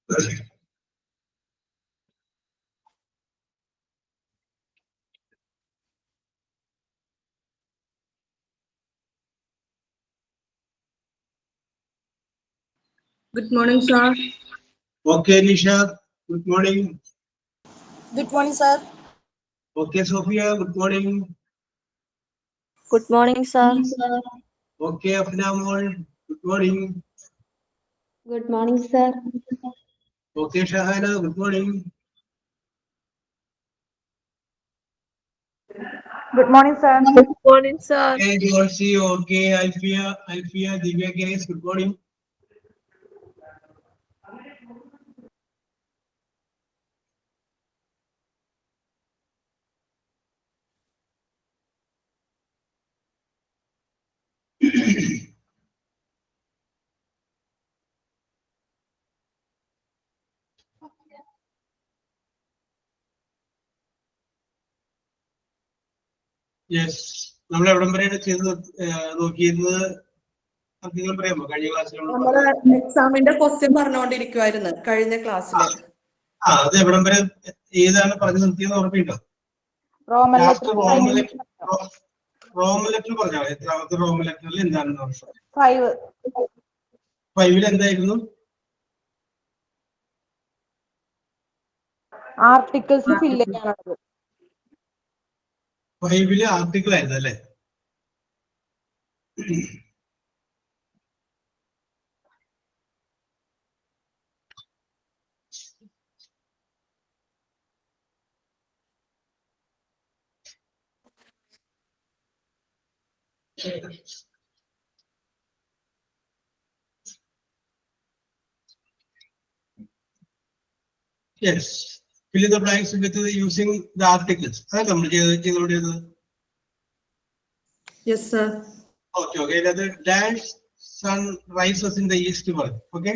Good morning, sir. Okay, Nisha. Good morning. Good morning, sir. Okay, Sophia. Good morning. Good morning, sir. Okay, Afnamol. Good morning. Good morning, sir. Okay, Shahana. Good morning. Good morning, sir. Good morning, sir. Okay, Joshi. Okay, Alfia, Divya Grace. Good morning. Yes. നമ്മൾ എവിടം വരെയാണ് ചെയ്ത് നോക്കിയിരുന്നത് നിങ്ങൾ പറയാമോ കഴിഞ്ഞ ക്ലാസ്സിൽ? നമ്മള് എക്സാമിന്റെ ക്വസ്റ്റ്യൻ പറഞ്ഞുകൊണ്ടിരിക്കുവായിരുന്നു കഴിഞ്ഞ ക്ലാസ്സിൽ. അത് എവിടം വരെ ഏതാണ് പറഞ്ഞു നിർത്തിയെന്ന് ഓർമ്മയുണ്ടോ? റോമൻ ലെറ്റർ പറഞ്ഞോ, എത്രാമത്തെ റോമൻ ലെറ്ററിൽ എന്താണെന്ന് പറഞ്ഞു? 5 എന്തായിരുന്നു? ആർട്ടിക്കിൾസ് ഫില്ല് ചെയ്യാനുള്ളത്. 5 ആർട്ടിക്കിൾ ആയിരുന്നു അല്ലേ? Yes. Fill in the blanks with using the articles. That's നമ്മൾ ചെയ്തത്. Yes, sir. Okay, okay. That dash sun rises in the east പറഞ്ഞു. Okay.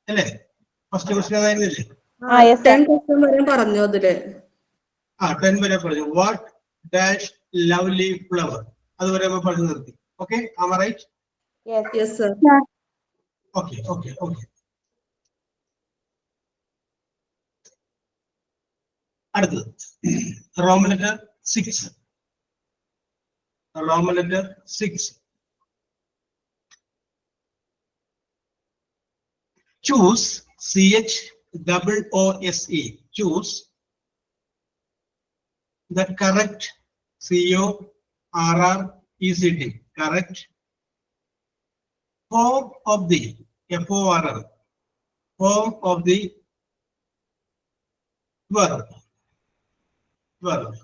അല്ലേ? ഫസ്റ്റ് ക്വസ്റ്റ്യൻ അതായിരുന്നില്ലേ? 10 ക്വസ്റ്റ്യൻ വരെ പറഞ്ഞു അതില്. 10 വരെ പറഞ്ഞു. What dash lovely flower. അതുവരെ നമ്മൾ പറഞ്ഞു നിർത്തി. Okay, am I right? Yes, sir. Okay, okay, okay. അടുത്തത് Roman letter 6. Roman letter 6. Choose CHOOSE. Choose the correct CORRECT correct form of the FORM form of the verb.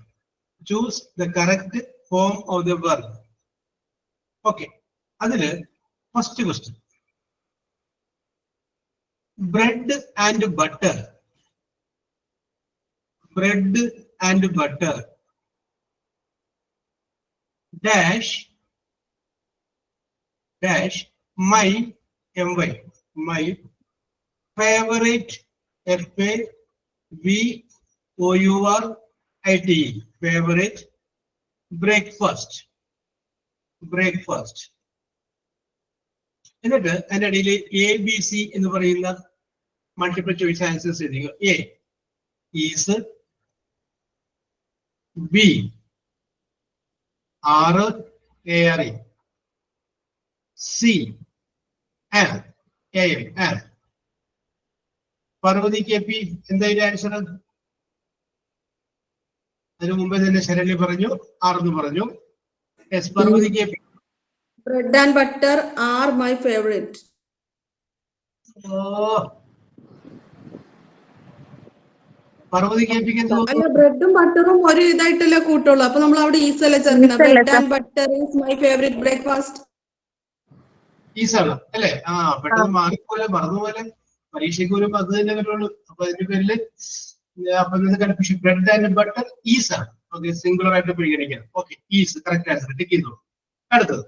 Choose the correct form of the verb. Okay. അതില് first question. Bread and butter. Bread and butter. Dash my my favorite FAVOURITE favorite breakfast. എന്നിട്ട് അതിന്റെ ഇടയിൽ ABC എന്ന് പറയുന്ന multiple choice answers എഴുതുക. A is, B are, C am. Parvathi KP എന്തായാലും answer? അതിനു മുമ്പേ തന്നെ ശരണ്യ പറഞ്ഞു, ആർന്ന് പറഞ്ഞു. Yes, Parvathi KP. Bread and butter are my favorite. Parvathi KP അല്ല, ബ്രെഡും ബട്ടറും ഒരു ഇതായിട്ടല്ലേ കൂട്ടുള്ളൂ. അപ്പൊ നമ്മൾ അവിടെ ഈസല്ലേ ചേർക്കണം. Bread and butter is my favourite breakfast. ഈസാണ് അല്ലേ? പെട്ടെന്ന് മാറിപ്പോലെ മറന്നുപോലെ പരീക്ഷയ്ക്ക് വരുമ്പോ അത് തന്നെ വരുള്ളൂ. അപ്പൊ അതിന്റെ പേരില് കൺഫ്യൂഷൻ. ബ്രെഡ് ആൻഡ് ബട്ടർ ഈസാണ്. ഓക്കെ, സിംഗുലർ ആയിട്ട് പരിഗണിക്കണം. Okay, is correct answer. Tick ചെയ്തു. അടുത്തത്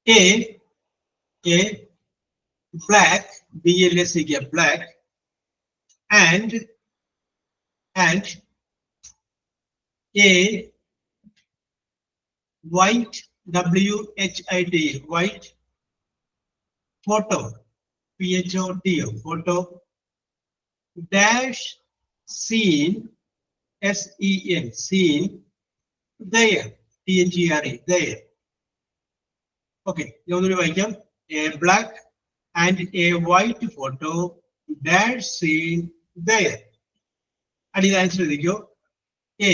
A black BLACK black and A white WHITE white photo, photo, photo, dash seen, sen, seen, there, there, there. Okay, a black and a white photo dash seen there. And the answer is A,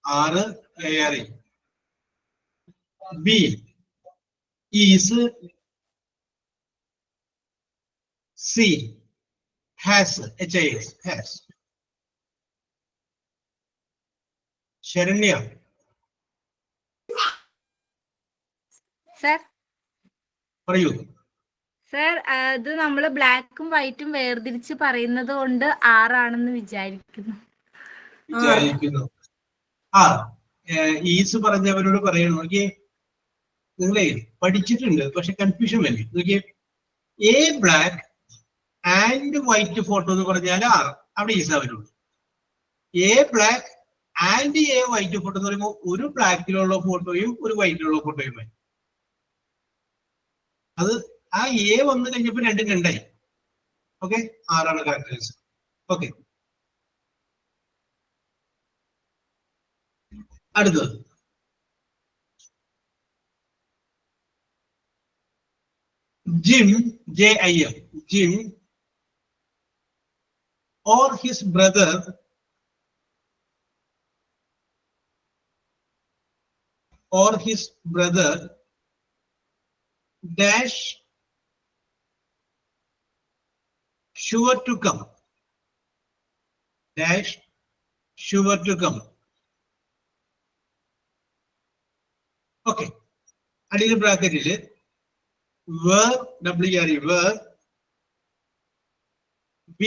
R, A, B is C, has, HIS, has. Sharanya. Sir. പറയൂ. Sir അത് നമ്മൾ ബ്ലാക്കും വൈറ്റും വേർതിരിച്ച് പറയുന്നത് കൊണ്ട് ആറാണെന്ന് വിചാരിക്കുന്നു. Is പറഞ്ഞവരോട് പറയണം. നോക്കിയേ, നിങ്ങളെ പഠിച്ചിട്ടുണ്ട്, പക്ഷെ കൺഫ്യൂഷൻ വരും. നോക്കിയേ, A black and white photo എന്ന് പറഞ്ഞാൽ ആറ്, അവിടെ ഈസ വരുള്ളൂ. A black and A white photo എന്ന് പറയുമ്പോൾ ഒരു ബ്ലാക്കിലുള്ള ഫോട്ടോയും ഒരു വൈറ്റിലുള്ള ഫോട്ടോയും വരും. അത് ആ എ വന്നു കഴിഞ്ഞപ്പോൾ രണ്ടും രണ്ടായി. ഓക്കെ, ആറാണ് കറക്റ്റ് ആൻസർ. ഓക്കെ, അടുത്തത് Jim, J-I-M, Jim or his brother dash sure to come, dash sure to come. Okay, അടിയിൽ ബ്രാക്കറ്റില് were, W-R-E, were, B,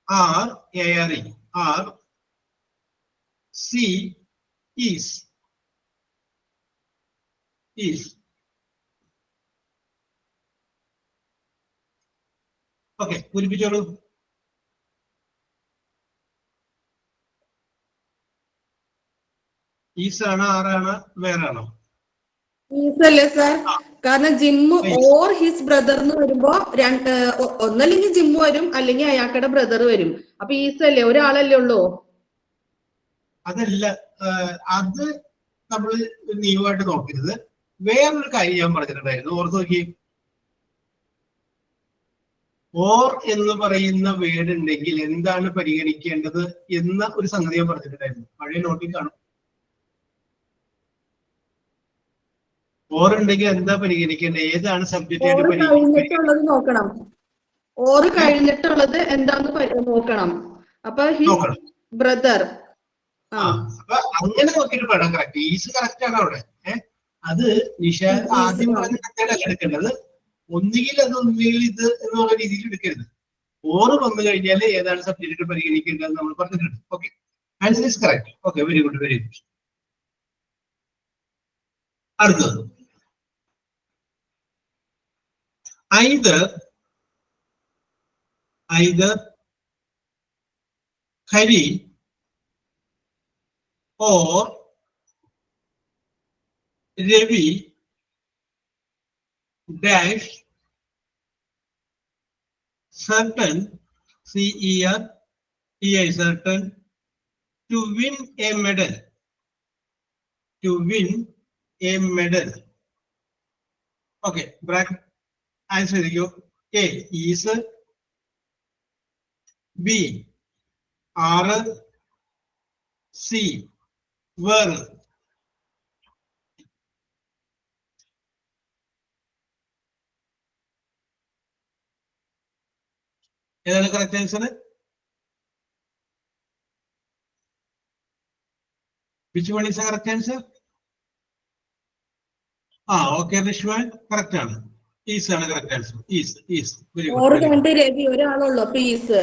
R, A-R-E, R, C, is. Okay, പൂരിപ്പിച്ചോളൂ. ഈസാണ്, ആറാണ്, വേറാണോ? ഈസ് അല്ലേ sir? കാരണം gym or his brother എന്ന് വരുമ്പോ ഒന്നല്ലെങ്കിൽ gym വരും, അല്ലെങ്കിൽ അയാൾക്കടെ brother വരും. അപ്പൊ ഈസ് അല്ലേ, ഒരാളല്ലേ ഉള്ളൂ? അതല്ല, അത് നമ്മൾ നിയമമായിട്ട് നോക്കരുത്. വേറൊരു കാര്യം ഞാൻ പറഞ്ഞിട്ടുണ്ടായിരുന്നു, ഓർത്ത് നോക്കി. ഓർ എന്ന് പറയുന്ന വേർഡ് ഉണ്ടെങ്കിൽ എന്താണ് പരിഗണിക്കേണ്ടത് എന്ന ഒരു സംഗതി ഞാൻ പറഞ്ഞിട്ടുണ്ടായിരുന്നു. പഴയ നോട്ടിൽ കാണും. ഓർ ഉണ്ടെങ്കിൽ എന്താ പരിഗണിക്കേണ്ടത്, ഏതാണ് സബ്ജക്റ്റ് ആയിട്ട് കഴിഞ്ഞിട്ടുള്ളത് നോക്കണം. ഓർ കഴിഞ്ഞിട്ടുള്ളത് എന്താന്ന് നോക്കണം. അപ്പൊ ഹിസ് ബ്രദർ, അപ്പൊ അങ്ങനെ നോക്കിയിട്ട് വേണം. കറക്റ്റ്, ഈസ് കറക്റ്റ് ആണ് അവിടെ. അത് നിഷാദ് ആദ്യം പറഞ്ഞ മെത്തേഡല്ല എടുക്കേണ്ടത്. ഒന്നുകിൽ അത് ഒന്നുകിൽ ഇത് എന്നുള്ള രീതിയിൽ എടുക്കരുത്. ഓർ വന്നു കഴിഞ്ഞാൽ ഏതാണ് സബ്ജക്റ്റ് പരിഗണിക്കേണ്ടത് നമ്മൾ പറഞ്ഞിട്ടുണ്ട്. Okay, answer is correct. Okay, very good, very good. അടുത്തത് either Hari or Ravi dash certain, C-E-R-T-I, certain, to win a medal, Okay, bracket answer you. A is, B R, C were. ഏതാണ് correct answer? Which one is the correct answer? Okay, Rishwan, correct ആണ്. Is ആണ് correct answer. Is. Very good. Or കണ്ട് രവി ഒരാളുള്ളൂ. അപ്പൊ is.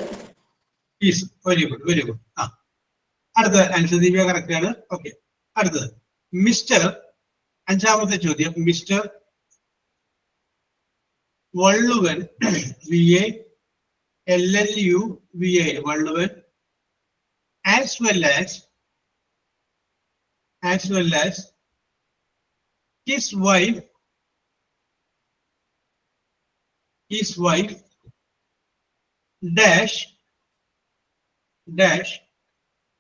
Is. Very good. അടുത്ത answer ദിവ്യ correct ആണ്. Okay, അടുത്തത് mister. അഞ്ചാമത്തെ ചോദ്യം, mister Valluvan, VALLUVA, Valluvan, as well as his wife his wife dash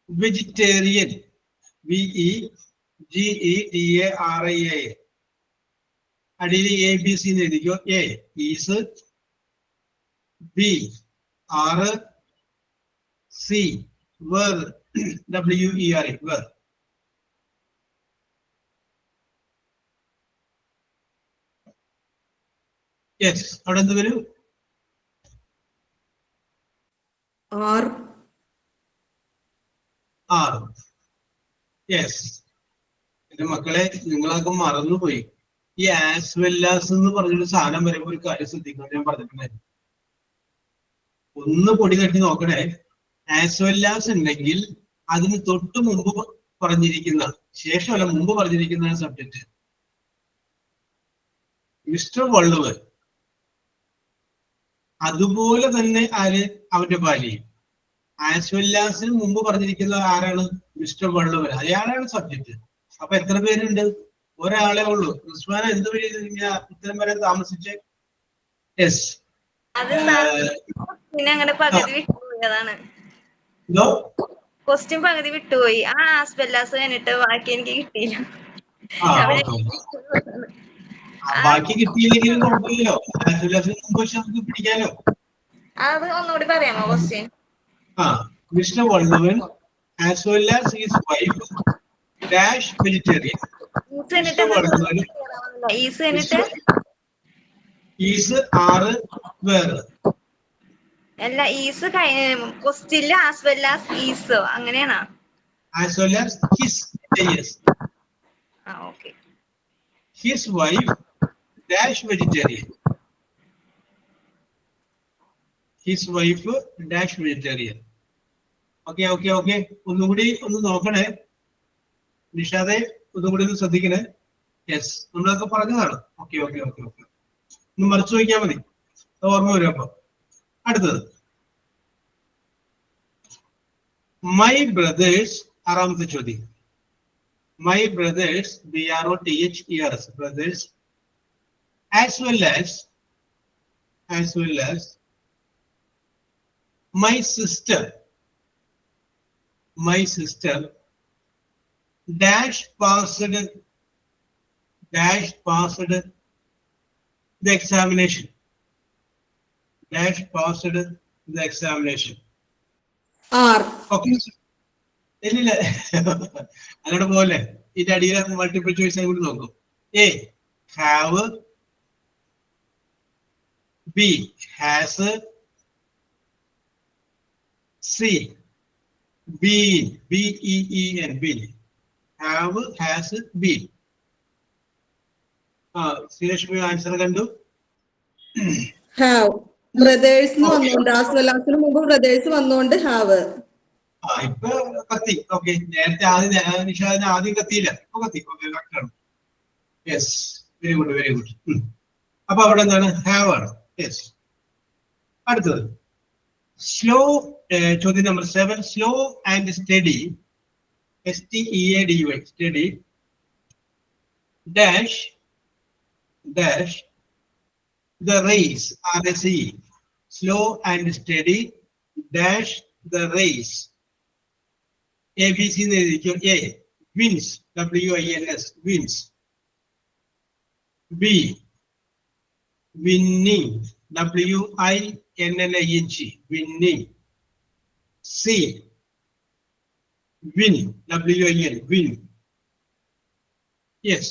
vegetarian, VEGETARIA. അടിയിൽ ABC എന്ന് എഴുതിക്കോ. A is, B R C were WERE were. Yes, അവിടെ എന്ത് വരും? R. Yes. എന്റെ മക്കളെ, നിങ്ങളൊക്കെ മറന്നുപോയി. ഈ ആസ് വെൽ ആസ് എന്ന് പറഞ്ഞൊരു സാധനം വരുമ്പോൾ ഒരു കാര്യം ശ്രദ്ധിക്കണം. ഞാൻ പറഞ്ഞിട്ടുണ്ടായിരുന്നു, ഒന്ന് പൊടി തട്ടി നോക്കണേ. ആസ് വെൽ ആസ് ഉണ്ടെങ്കിൽ അതിന് തൊട്ട് മുമ്പ് പറഞ്ഞിരിക്കുന്ന, ശേഷമല്ല മുമ്പ് പറഞ്ഞിരിക്കുന്ന സബ്ജക്റ്റ്. മിസ്റ്റർ വള്ളുവൻ, അതുപോലെ തന്നെ ആര്? അവന്റെ ഭാര്യയും. ആസ് വെൽ ആസിന് മുമ്പ് പറഞ്ഞിരിക്കുന്ന ആരാണ്? മിസ്റ്റർ വള്ളുവൻ. അയാളാണ് സബ്ജക്റ്റ്. അപ്പൊ എത്ര പേരുണ്ട്? ഒരാളെ ഉള്ളൂ. റിസ്വാന എന്ത് പേര് ഇത്തരം വരെ താമസിച്ച്? യെസ്, ക്വസ്റ്റ്യൻ പകുതി വിട്ടുപോയി. ആസ്പെല്ലാസ് കഴിഞ്ഞിട്ട് ബാക്കി എനിക്ക് കിട്ടിയില്ല. ബാക്കി കിട്ടിയില്ലെങ്കിലും കുഴപ്പമില്ലല്ലോ. നമുക്ക് പിടിക്കാലോ. അത് ഒന്നുകൂടി പറയാമോ question? Mister Valluvan as well as his wife dash vegetarian. Is ആറ് വേറെ അല്ല, ഈസ് ക്വസ്റ്റ്യനിൽ ആസ് വെൽ ആസ് ഈസ് അങ്ങനെയാണോ? as well as his, yes. Okay. His wife dash vegetarian. His wife dash vegetarian. Okay. ഒന്നുകൂടി ഒന്ന് നോക്കണേ നിഷാദെ, ഒന്നുകൂടി ഒന്ന് ശ്രദ്ധിക്കണേ. യെസ്, നമ്മളൊക്കെ പറഞ്ഞതാണ്. ഓക്കെ. ഒന്ന് മറിച്ചു നോക്കിയാൽ മതി, ഓർമ്മ വരും. അപ്പൊ അടുത്തത് മൈ ബ്രദേഴ്സ്. ആറാമത്തെ ചോദ്യം. My brothers, BROTHERS, brothers, as well as my sister dash passed the examination. R. Okay. ഇല്ല അങ്ങോട്ട് പോലെ ഇതിന്റെ അടിയിലെ മൾട്ടിപ്പിൾ ചോയ്സ് ആയി കൂടി നോക്കും. A have, B has, C been, BEEN, been. Have, has, been. Sreelakshmi answer കണ്ടു. Have. ബ്രദേഴ്സ് വന്നോണ്ട്, ആസ് വെൽ ആസിന് മുമ്പ് ബ്രദേഴ്സ് വന്നോണ്ട് ഹാവ്. ഇപ്പൊ കത്തി. ഓക്കെ, നേരത്തെ ആദ്യം നിഷാദിന് ആദ്യം കത്തിയില്ല, ഇപ്പൊ കത്തി. ഓക്കെ, കറക്റ്റ് ആണ്. Yes, very good. അപ്പൊ അവിടെ എന്താണ്? ഹാവ് ആണ്. യെസ്. അടുത്തത് സ്ലോ. ചോദ്യം number 7. Slow and study, STEADY, study dash the race, RSE. Slow and steady dash the race. ABC എഴുതിക്കോ. A wins, WINS, wins. B winning, WINNING, winning. C win, WIN, win. Yes.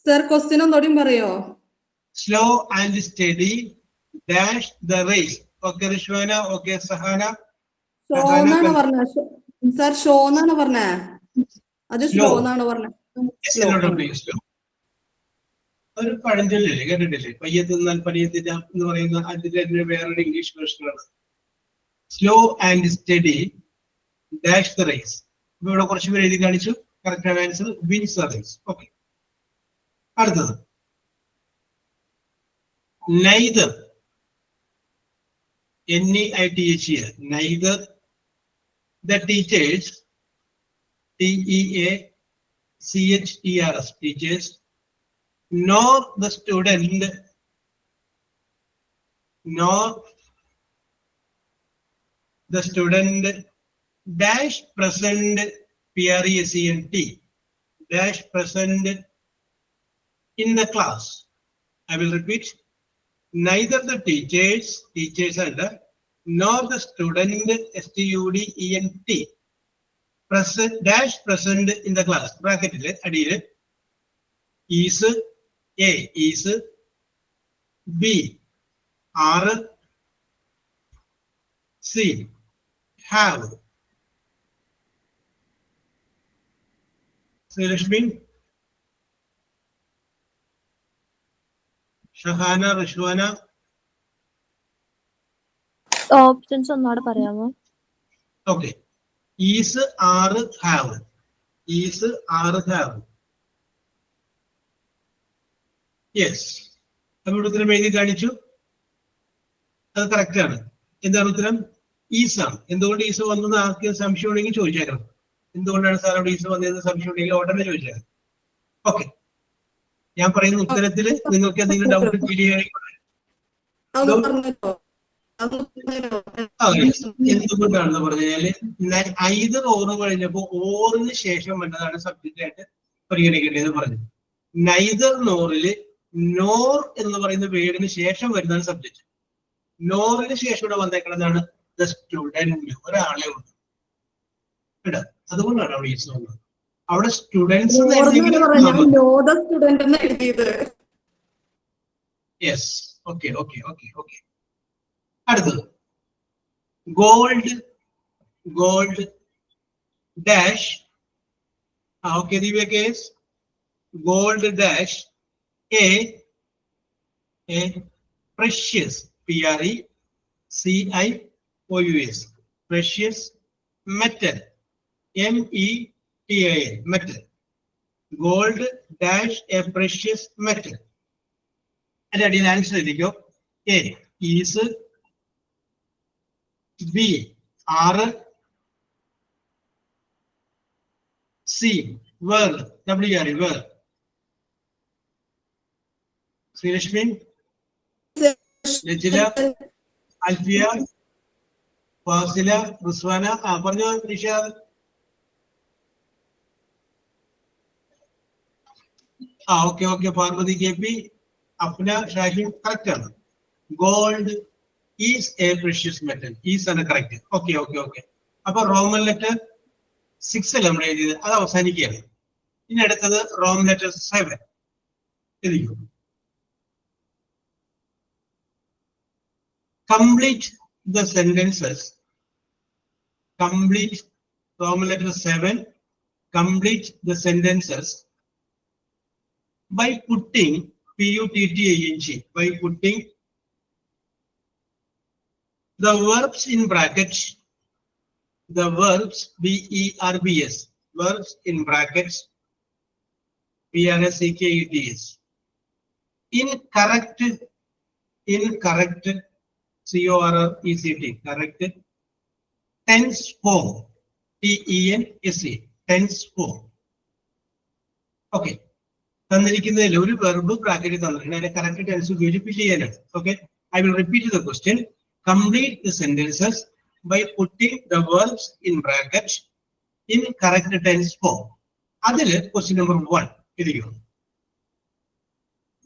Sir question ഒന്നോടും പറയോ? Slow and steady dash the race. Okay Rishwana, okay Sahana. ഷോന്നാണ് പറഞ്ഞ sir, ഷോന്നാണ് പറഞ്ഞ. അത് slow എന്നാണ് പറഞ്ഞ. ഒരു പഴഞ്ചൊല്ലില്ലേ, കേട്ടിട്ടില്ലേ? പയ്യെ തിന്നാൽ പനിയെത്തില്ല എന്ന് പറയുന്ന അതിന്റെ വേറൊരു ഇംഗ്ലീഷ് വേർഷനാണ്. Slow and steady dash the race. ഇപ്പൊ ഇവിടെ കുറച്ച് പേര് എഴുതി കാണിച്ചു. Correct answer wins the race. Okay, അടുത്തത് neither, NEITHER, neither the teachers, TEACHERS, teachers nor the student, nor the student dash present present dash present in the class. I will repeat. Neither the teachers and nor the student student present dash present in the class. Bracket adile is A, is B, are C, have. Srilashmi, Shahana, Rashwana. Options ഒന്നുകൂടെ പറയാമോ? Okay. Is, are, have. Is, are, have. Yes. നമ്മൾ ഉത്തരം എഴുതി കാണിച്ചു. അത് correct ആണ്. എന്താണ് ഉത്തരം? ഈസ് ആണ്. എന്തുകൊണ്ട് ഈസ് വന്നത് ആർക്കും സംശയം ഉണ്ടെങ്കിൽ ചോദിച്ചേക്കണം. എന്തുകൊണ്ടാണ് സാർ അവിടെ ഈസ് വന്നതെന്ന് സംശയം ഉണ്ടെങ്കിൽ ഉടനെ ചോദിച്ചേക്കണം. ഓക്കെ, ഞാൻ പറയുന്ന ഉത്തരത്തിൽ നിങ്ങൾക്ക് എന്തെങ്കിലും ഡൗട്ട് ഫീൽ ചെയ്യുകയാണെങ്കിൽ എന്തുകൊണ്ടാണെന്ന് പറഞ്ഞു കഴിഞ്ഞാല് ഐദർ ഓർ കഴിഞ്ഞപ്പോ ഓറിന് ശേഷം വന്നതാണ് സബ്ജക്റ്റ് ആയിട്ട് പരിഗണിക്കേണ്ടതെന്ന് പറഞ്ഞു. നൈദർ നോറില് നോർ എന്ന് പറയുന്ന വേർഡിന് ശേഷം വരുന്നതാണ് സബ്ജക്റ്റ്. നോറിന് ശേഷം ഇവിടെ വന്നേക്കുന്നതാണ് ദ സ്റ്റുഡന്റ്, ഒരാളെ ഉണ്ട് കേട്ടോ. അതുകൊണ്ടാണ് അവിടെ ഈസ് വന്നത്. അവിടെ students yes. Okay okay okay okay. അടുത്തത് gold, gold dash. Okay Divya കേസ്. Gold dash a precious, precious, precious metal, metal, metal. Gold dash a precious metal. And the answer is A is B, R, C, were, WR, were. Srilashmi, Lejila, Alfia, Fasila, Ruswana, Parno, Rishad. Okay, okay, Parvati KP, Apna, Shahid, correct. Gold is a precious metal. Is correct. Okay, okay, okay. Upper Roman letter 6 eliminated. That was any game. In another Roman letter 7. Here you go. Complete the sentences. Complete Roman letter 7. Complete the sentences by putting P-U-T-T-A-N-G. By putting the verbs in brackets. The verbs B-E-R-B-S. Verbs in brackets. B-R-S-E-K-E-T-S. Incorrect. Incorrect. C-O-R-R-E-C-T, correct. Tense form, T-E-N-S-E, tense form. Okay. തന്നിരിക്കുന്നതിൽ ഒരു verb ബ്രാക്കറ്റിൽ തന്നിട്ടുണ്ട്. അതിന്റെ correct tense ഉപയോഗിച്ച് fill ചെയ്യാനാണ്. Okay, I will repeat the question. Complete the sentences by putting the verbs in bracket in correct tense form. അതിൽ question number 1 ഇരിക്കുന്നു.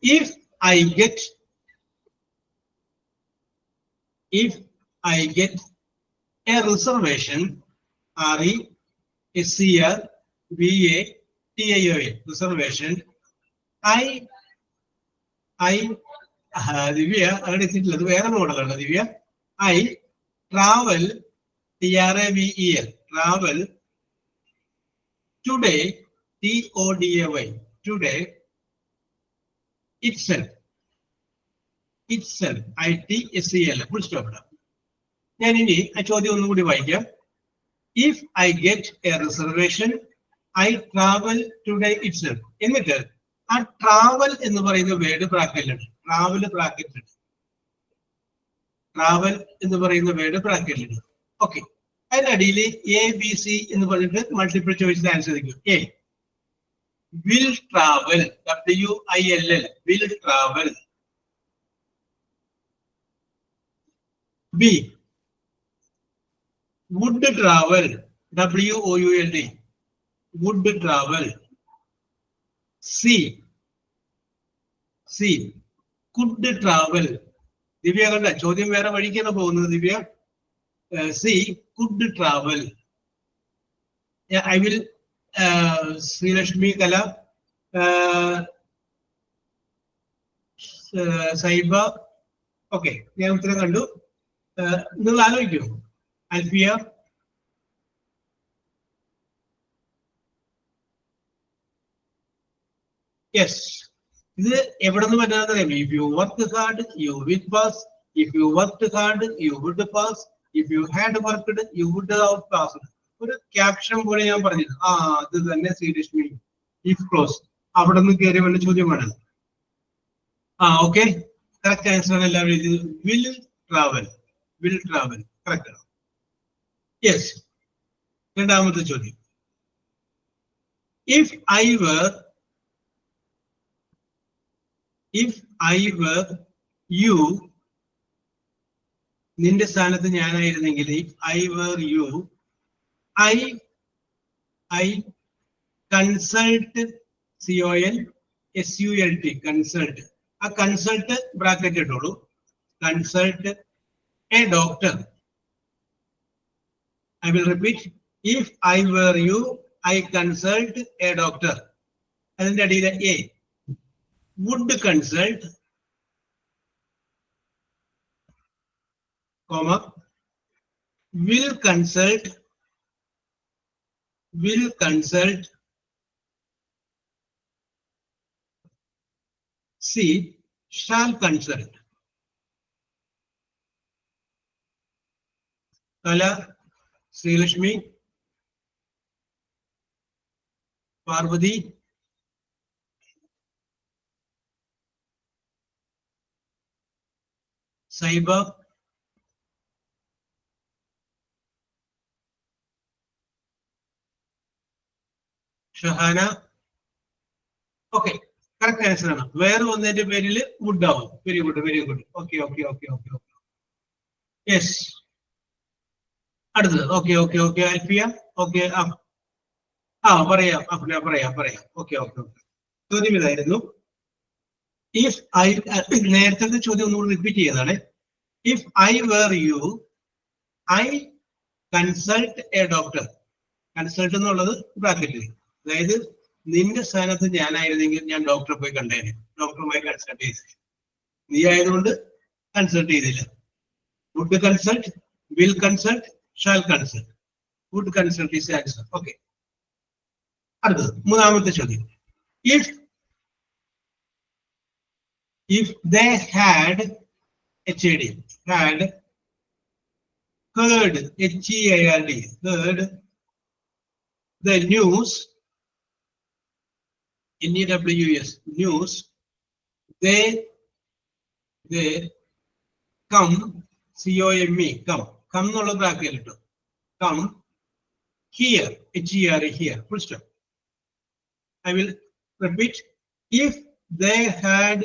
If I get a reservation, R-E-S-C-R-V-A-T-I-O-N, reservation, Divya, Divya, I travel, T-R-A-V-E-L, travel today, T-O-D-A-Y, today, itself, I-T-S-E-L, full stop. ഞാൻ ഇനി ആ ചോദ്യം ഒന്നുകൂടി വായിക്കാം. If I get a reservation, I travel today itself. എന്നിട്ട് ആ travel എന്ന് പറയുന്ന വേർഡ് ബ്രാക്കറ്റിലുണ്ട്. ട്രാവൽ ബ്രാക്കറ്റിലുണ്ട്. ട്രാവൽ എന്ന് പറയുന്ന വേർഡ് ബ്രാക്കറ്റിലുണ്ട്. ഓക്കെ, അതിന്റെ അടിയിൽ A, B, C എന്ന് പറഞ്ഞിട്ട് മൾട്ടിപ്പിൾ ചോയ്സ് ആൻസർ ചെയ്യും. A, will travel, W-I-L-L, will travel. B, would travel, W-O-U-L-D, would travel. C, could travel. Divya കണ്ട ചോദ്യം വേറെ വഴിക്കാണ് പോകുന്നത് Divya. C, could travel. I will Srilakshmi, Kala, Saiba. Okay, ഞാൻ ഉത്തരം കണ്ടു. നിങ്ങൾ ആലോചിക്കൂ. അൽഫിയ, യെസ്. ഇത് എവിടെ നിന്ന് പറ്റാതെ? If you work hard you will pass, if you work hard you would pass, if you had worked you would have passed. ഒരു caption പോലെ ഞാൻ പറഞ്ഞത്. അത് തന്നെ ശ്രീലക്ഷ്മി. ഇഫ് ക്ലോസ് അവിടെ നിന്ന് കയറി വല്ല ചോദ്യമാണ്. ഓക്കെ, കറക്റ്റ് ആൻസർ ആണ് എല്ലാവരും എഴുതിയത്. Will travel, will travel correct ആണ്. യെസ്. രണ്ടാമത്തെ ചോദ്യം. ഇഫ് ഐ were you, നിന്റെ സ്ഥാനത്ത് ഞാനായിരുന്നെങ്കിൽ, if I were you, I consult, CONSULT, consult. ആ കൺസൾട്ട് ബ്രാക്കറ്റ് ഇട്ടോളൂ. Consult a doctor. I will repeat. If I were you, I consult a doctor. അതിന്റെ അടിയിൽ A, would consult, comma, will consult, C, shall consult. Kala, Srilakshmi, Parvati, Saiba, Shahana. Okay, correct answer ആണ്. വേറെ ഒന്നിന്റെ പേരിൽ would ആവും. Very good, very good. Okay okay okay okay okay. Yes. അടുത്തത്. Okay okay okay Alfiya. Okay, പറയാം പറയാം. Okay okay okay. ചോദ്യം ഇതായിരുന്നു. ഇഫ് ഐ, നേരത്തെ ചോദ്യം ഒന്നുകൂടി റിപ്പീറ്റ് ചെയ്തതാണ്. If I were you, I consult a doctor. Consult എന്നുള്ളത് ബ്രാക്കറ്റിൽ. അതായത് നിന്റെ സ്ഥാനത്ത് ഞാനായിരുന്നെങ്കിൽ ഞാൻ ഡോക്ടറെ പോയി കണ്ടേനെ, ഡോക്ടറുമായി കൺസൾട്ട് ചെയ്ത്. നീ ആയതുകൊണ്ട് കൺസൾട്ട് ചെയ്തില്ല. Would consult, will consult, shall consult. Would consult is answer. Okay. അടുത്തത് മൂന്നാമത്തെ ചോദ്യം. If they had HAD, had heard, HEARD, heard the news, NEWS, news, they come, COME, come എന്നുള്ള ബ്രാക്കറ്റിൽ ഇട്ടു. come here, HERE, here, full stop. I will repeat. If they had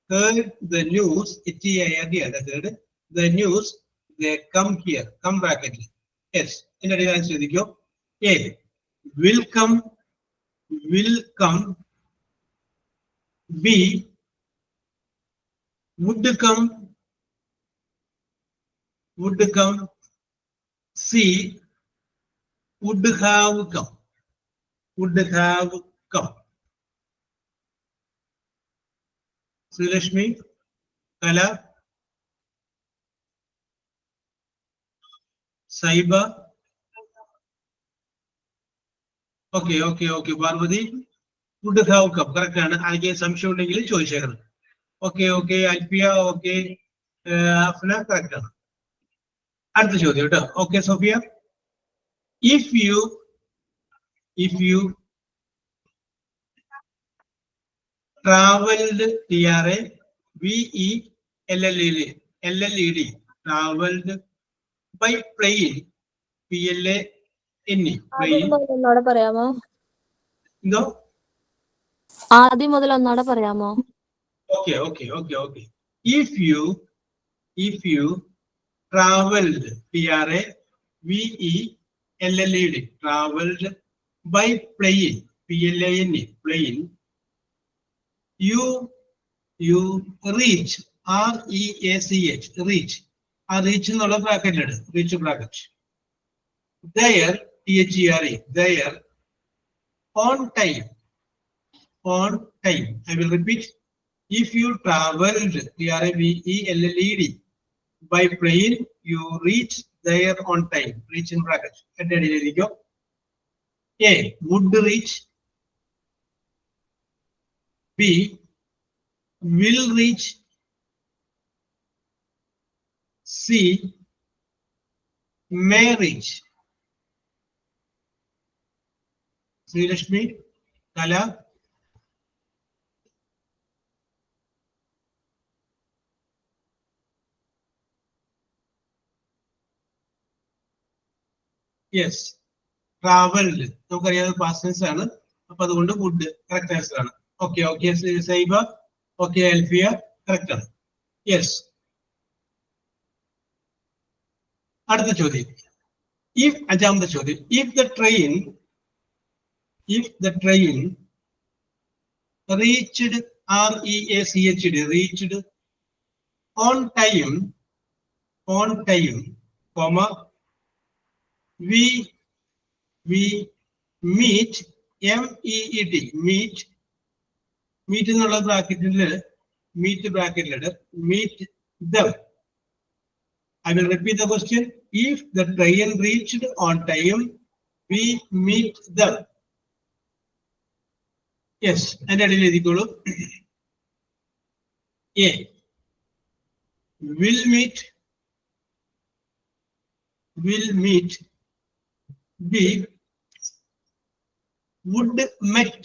heard the news, HERD, heard the news, they come here, come bracket. Yes, in the answer ശ്രദ്ധിക്കൂ. A, will come, B, would come, C, would have come. Srilakshmi, Kala, Saiba. Okay. Parvati, would have come. Correct. I സംശയം ഉണ്ടെങ്കിൽ ചോദിച്ചേക്കണം. Okay. Alfiya, okay. Afna, correct ആണ്. അടുത്ത ചോദ്യം കേട്ടോ. Okay Sofia. If you traveled, TRAVELLED, traveled by plane, PLANE, plane. ഒന്നുകൂടെ പറയാമോ? എന്തോ? ആദ്യം മുതൽ ഒന്നുകൂടെ പറയാമോ? Okay. If you traveled, T-R-A-V-E-L-L-E-D, traveled by plane, P-L-A-N-E, plane, you reach, R-E-A-C-H, reach. Reach എന്നുള്ള ബ്രാക്കറ്റിലാണ്, reach bracket. There, T-H-E-R-E, there, on time. I will repeat. If you traveled, T-R-A-V-E-L-L-E-D, by plane, you reach there on time. Reach in bracket. A, would reach. B, will reach. C, may reach. Sri Lakshmi, Kala. Yes, traveled. നമുക്കറിയാതെ past tense ആണ്, അപ്പൊ അതുകൊണ്ട് would correct answer ആണ്. Okay, സൈബ, okay, Alfiya, correct ആണ്. Yes. അടുത്ത ചോദ്യം, അഞ്ചാമത്തെ ചോദ്യം, if the train reached, R-E-A-C-H-D, reached on time, comma, we meet, M-E-E-T, meet എന്നുള്ള ബ്രാക്കറ്റില് meet them. I will repeat the question. If the train reached on time, we meet them. Yes, and that is equal. A, will meet. B, would met,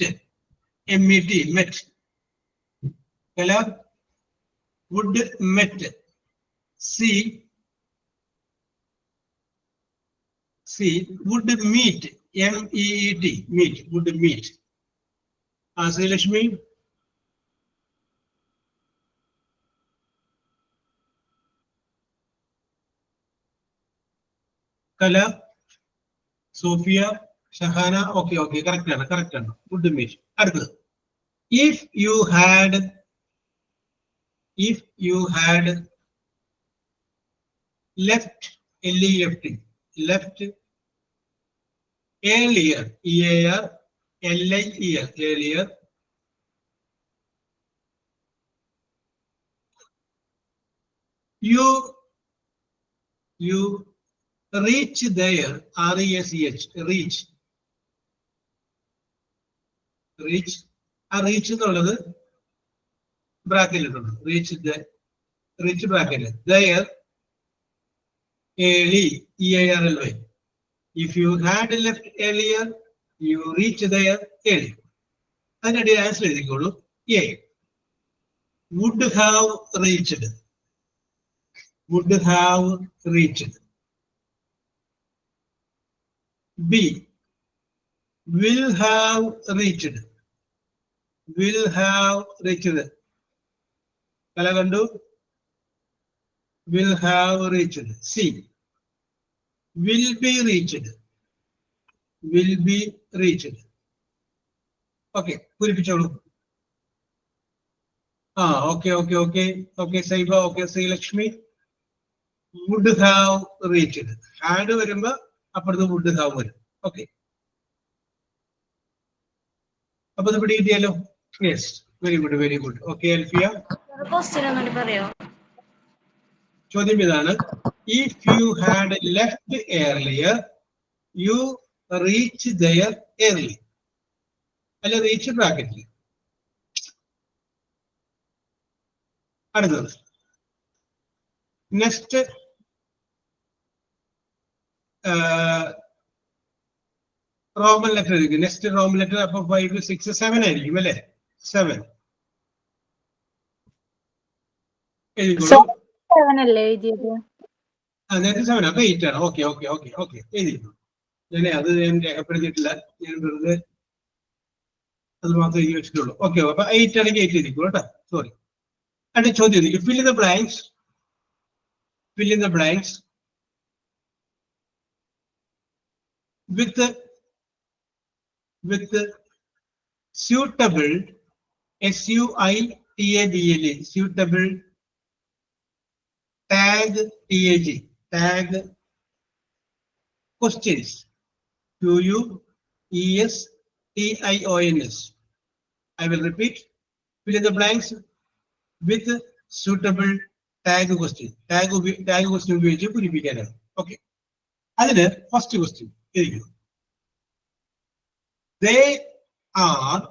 M-E-T, met. Hello? Would met. C, would meet, M-E-E-T, meet, would meet. Sri Lakshmi. Kala, Sophia, Shahana, okay, correct ആണ്. Would meet. അടുത്തത്, if you had left, left earlier, E-A-R-L-I-E-R, earlier, you reach there, R-E-A-C-H, reach. reach എന്നുള്ളത് ബ്രാക്കറ്റിലുണ്ട്, reach ബ്രാക്കറ്റിൽ, there, early, E-A-R-L-Y. If you had left earlier, you reach there early. അതിന്റെ answer എഴുതിക്കോളൂ. A, would have reached. B, will have reached. കല കണ്ടു, will have reached. C, will be reached. Okay, പൂരിപ്പിച്ചോളൂ. Okay, സൈബ, okay, Sreelakshmi. would have reached. had വരുമ്പോ അപ്പുറത്ത് would have വരും. Okay, അപ്പൊ ഇത് പിടികിട്ടിയാലോ? Yes, very good. Okay, Alfiya, question ഒന്നുകൂടി പറയോ? ചോദ്യം ഇതാണ്, if you had left earlier, you reach there early. അല്ല, reach ബ്രാക്കറ്റിൽ. അടുത്തത്, നെക്സ്റ്റ് റോമൻ ലെറ്റർ ആയിരിക്കും. നെക്സ്റ്റ് റോമൻ ലെറ്റർ അപ്പൊ 5, 6, 7 ആയിരിക്കും അല്ലെ? 7 എഴുതിക്കോളൂ. നേരത്തെ 7 അപ്പൊ 8 ആണ്. ഓക്കെ എഴുതിക്കോളൂ. അത് ഞാൻ രേഖപ്പെടുത്തിയിട്ടില്ല, ഞാൻ വെറുതെ അത് മാത്രമേ എഴുതി വെച്ചിട്ടുള്ളൂ. ഓക്കെ, അപ്പൊ 8 ആണെങ്കിൽ 8 എഴുതിക്കോ കേട്ടോ, സോറി. അടുത്ത ചോദ്യം എഴുതിക്കും. fill in the blanks with suitable SUITABLE suitable tag questions QUESTIONS. I will repeat. Fill in the blanks with suitable tag question. Tag question ഉപയോഗിച്ച് പൂരിപ്പിക്കാനാണ്. ഓക്കെ, അതിന് ഫസ്റ്റ് ക്വസ്റ്റ്യൻ ഇരിക്കുന്നു. They are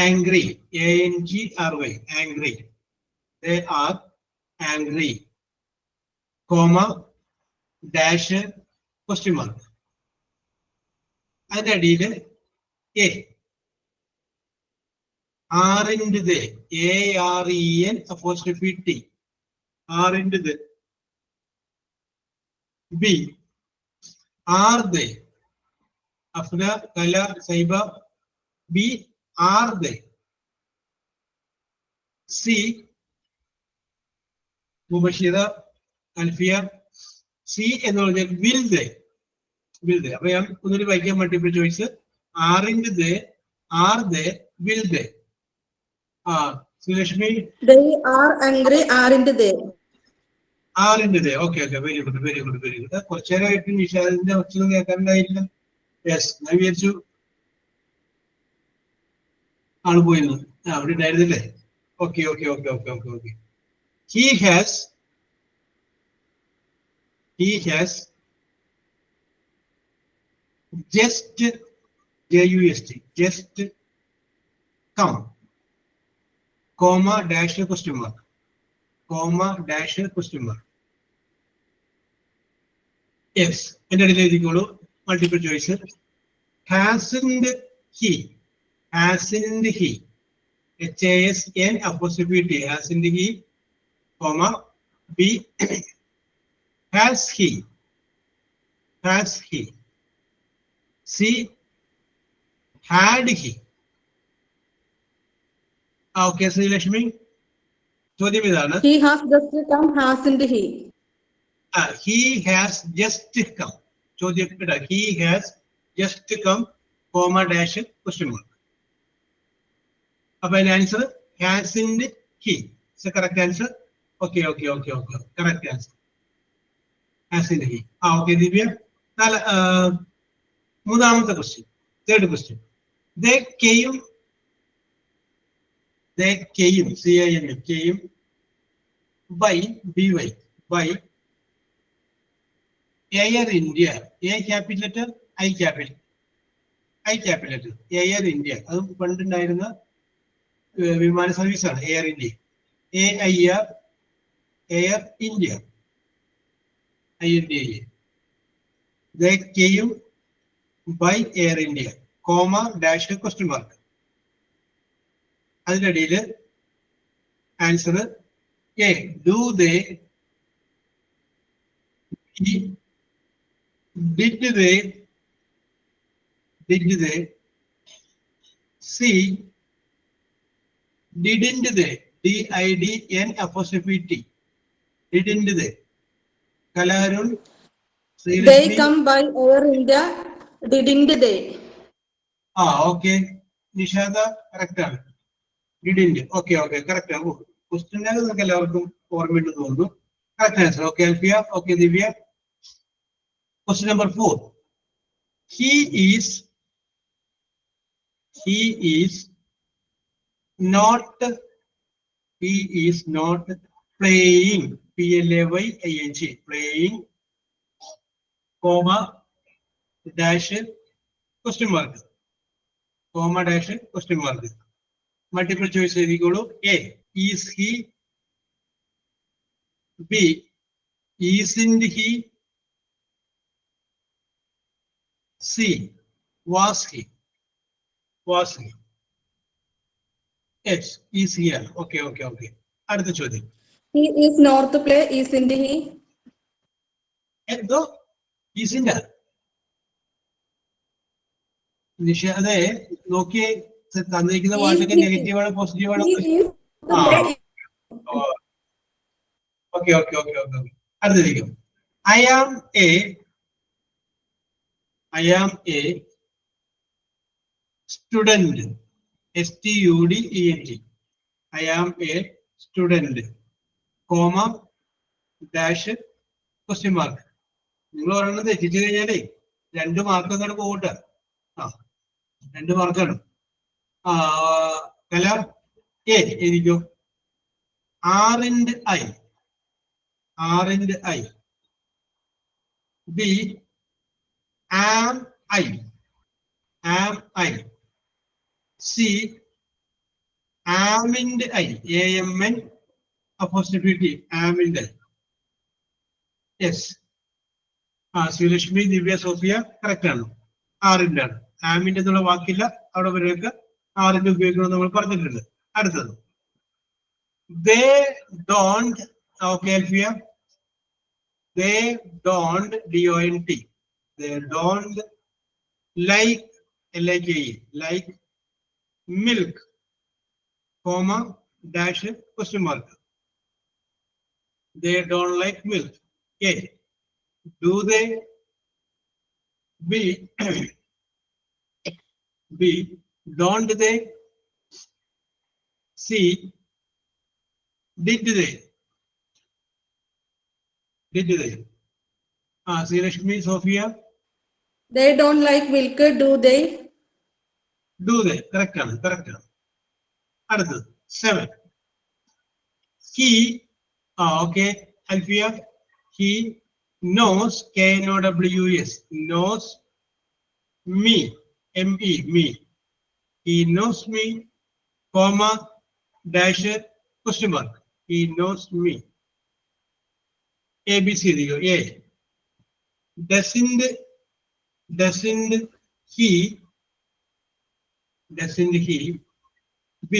angry. ANGRY, angry. They are angry, comma, dash, question mark. അതിന്റെ അടിയിൽ A. R into they. AREN apostrophe T. R into the. B. Are they? Afna, Kala, Saiba. B. Are they? C. Mubashira, Alfia. C. And will they? Will they? I am going to multiple choice. Are into they? Are they? Will they? Sulashmi. They are angry. Are into they. Are into they. Okay, very good. കുറച്ചേരായിട്ട് നിഷാദിന്റെ ഒച്ചൊന്നും കേൾക്കാനുണ്ടായില്ല. Yes, ഞാൻ വിചാരിച്ചു ആള് പോയിരുന്നു. അവിടെ ഉണ്ടായിരുന്നില്ലേ? Okay. He has just just come, comma, dash, question mark, comma, dash, question mark. Yes, and then multiple choices. Hasn't he? HASN apostrophe T. Hasn't he, comma, B. Has he? C. Had he? Okay, Sri Lakshmi. ചോദ്യം ഇതാണ്. He has just come. Hasn't he? He has just come. ചോദ്യം ഇതാ. He has just come, comma, dash, question mark. അപ്പൊ അതിന്റെ answer hasn't he. It's the correct answer. Okay. Correct answer. Hasn't he. Okay, Divya. മൂന്നാമത്തെ question, third question. They came CIM came by BY by Air India. A capital letter, I capital letter. Air India. അത് പണ്ടുണ്ടായിരുന്ന വിമാന സർവീസാണ് air India. AIR Air India. INDA. They came by Air India, comma, dash, question mark. അതിന്റെ ഇടയിൽ answer A. Do they? B. Did they? C. Didn't they? DIDN apostrophe T. Didn't they? Kalarun. They come by Air India. Didn't they? Okay. Nishada, correct. Didn't. Okay, correct. Question നിങ്ങൾക്ക് എല്ലാവർക്കും ഓർമ്മയുണ്ട് തോന്നുന്നു. Correct answer. Okay, Alfia. Okay, Divya. Question number 4. He is not playing. PLAYING. Playing, comma, dash, question mark, comma, dash, question mark. Multiple choice എഴുതിക്കോളൂ. A. Is he? B. Isn't he? C. Was he? Yes, is here. Okay. അടുത്ത ചോദ്യം. He is not to play. Isn't he? എന്തോ? Isn't. നിഷാദെ നോക്കിയേ, തന്നിരിക്കുന്ന വാർഡൊക്കെ negative ആണ് positive ആണ്? ആ okay okay okay okay okay. അടുത്തിരിക്കും. I am a student. STUDENT. I am a student. Comma dash question mark. നിങ്ങൾ ഒരെണ്ണം തെറ്റിച്ചു കഴിഞ്ഞാലേ 2 മാർക്ക് അങ്ങോട്ട് പോകട്ടെ. 2 മാർക്കാണ്. കലാം എ എഴുതിക്കോ. R and I. B am I. C am and I. AMN apostrophe T. Am and I. Yes. Sreelakshmi, Divya, Sophia correct ആണ്. ആറിന്റെ ആണ്. ആമിന്റെ എന്നുള്ള വാക്കില്ല, അവിടെ വരെയൊക്കെ ആറിന്റെ ഉപയോഗിക്കണം നമ്മൾ പറഞ്ഞിട്ടുണ്ട്. അടുത്തത് they don't. Okay, Alfia. They don't DONT. They don't like like milk, comma dash question mark. They don't like milk. A. Do they? B. Don't they? C. Did they? Srilakshmi, Sophia. They don't like milk. Do they? Correct. அடுத்தது 7. He. Okay, Alfia. He knows, KNOWS, knows me, ME, me. He knows me, comma dash question mark. He knows me. ABC दियो. A. Doesn't he? B.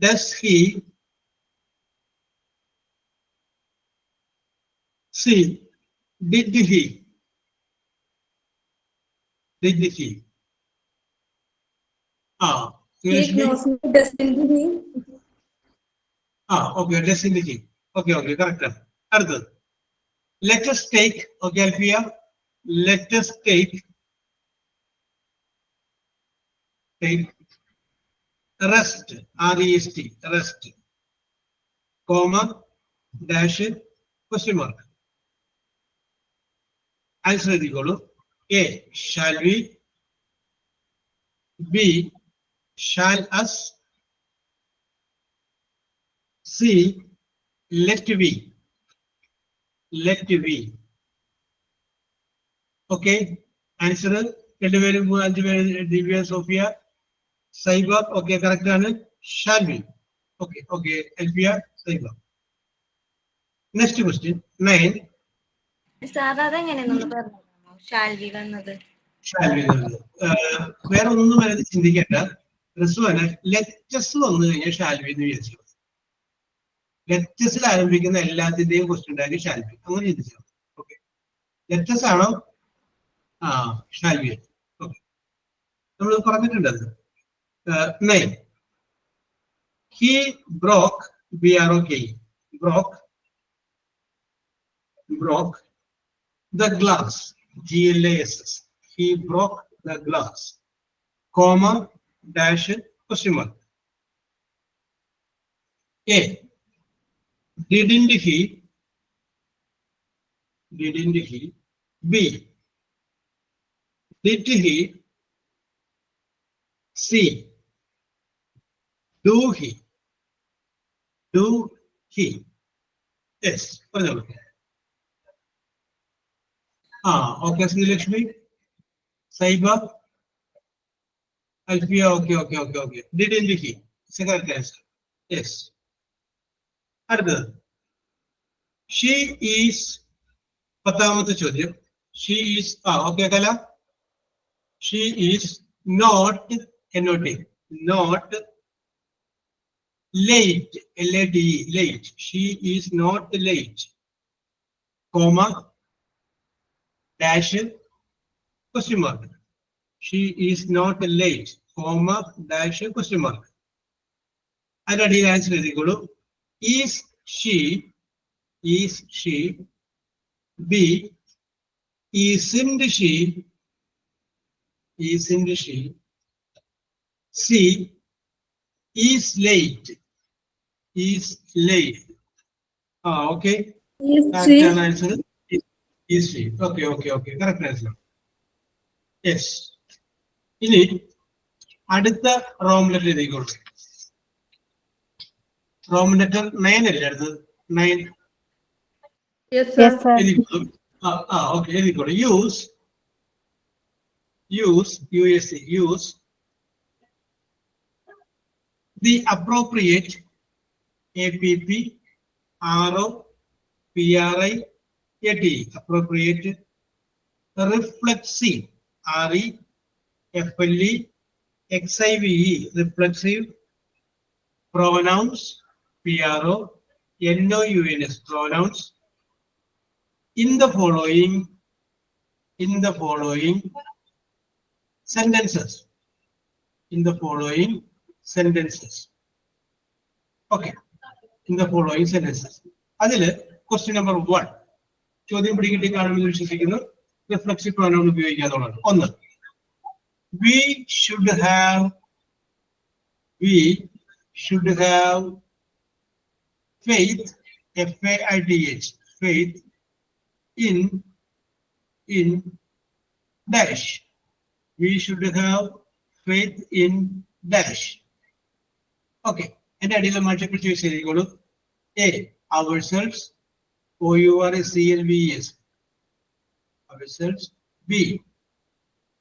Does he? C. Did he? He knows me. Doesn't he? Okay, doesn't he? Okay, correct. അടുത്തത് let us take. Okay, Alfia. Let us take rest, REST, rest, comma dash question mark. Answer എഴുതിക്കോളൂ. A. Shall we? B. Shall us? C. Let we. Okay. Answer. 2 പേരും 5 പേര്. ദിവ്യ, Sophia, സൈബ. Okay, correct ആണ്. Shall we? Okay. Alfia, സൈബ. Next question 9. Sir അതെങ്ങനെയാണെന്ന് പറഞ്ഞോ? ഷാൽവി വന്നത്. വേറെ ഒന്നും അതിനകത്ത് ചിന്തിക്കേണ്ട. റിസ്വാന് ലെറ്റസ് വന്നു കഴിഞ്ഞാൽ ഷാൽവി എന്ന് വിചാരിച്ചു. ലെറ്റസിൽ ആരംഭിക്കുന്ന എല്ലാത്തിന്റെയും ക്വസ്റ്റ്യൻ ഉണ്ടാക്കി ഷാൽവി, അങ്ങനെ ചിന്തിച്ചു. ഓക്കെ, ലെറ്റസ് ആണോ? ഷാൽവി. ഓക്കെ, നമ്മൾ പറഞ്ഞിട്ടുണ്ട് അത്. 9. He broke, BROK, broke the glass, GLASS. He broke the glass, comma dash question mark. A. Didn't he? B. Did he? C. Do he? Yes. Okay, Srilakshmi, Saiba, Alfia. Okay. Didn't he? Second answer. Yes. Other. She is. Patamathu chodyam. She is. Okay, Kala. She is not. Not late. LADE. Late. She is not late. Comma. Dash question mark. she is not late, comma, dash, question mark. അതിനടിയിൽ answer എഴുതിക്കോളൂ. Is she, B, isn't she, C, is late, okay. Correct answer is she. Okay, correct answer. Yes. ഇനി അടുത്ത Rome letter എഴുതിക്കോളൂ. Rome letter 9 അല്ലേ അടുത്തത്? 9 Yes, sir. എഴുതിക്കോളൂ. Okay, എഴുതിക്കോളൂ. Use the appropriate APP ROPRIATE, appropriate reflexive REFLEXIVE, reflexive pronouns PRONOUNS, pronouns in the following sentences. Okay, in the following sentences. അതില് question number 1 ചോദ്യം പിടികിട്ടി കാണുമെന്ന് വിശ്വസിക്കുന്നു. Reflexive pronoun ഉപയോഗിക്കാന്നുള്ളതാണ്. ഒന്ന്, we should have faith, FAITH, faith in dash. We should have faith in dash. Okay, and അടിയിൽ multiple choice എഴുതിക്കോളൂ. A, ourselves, OURSELVES, ourselves. B,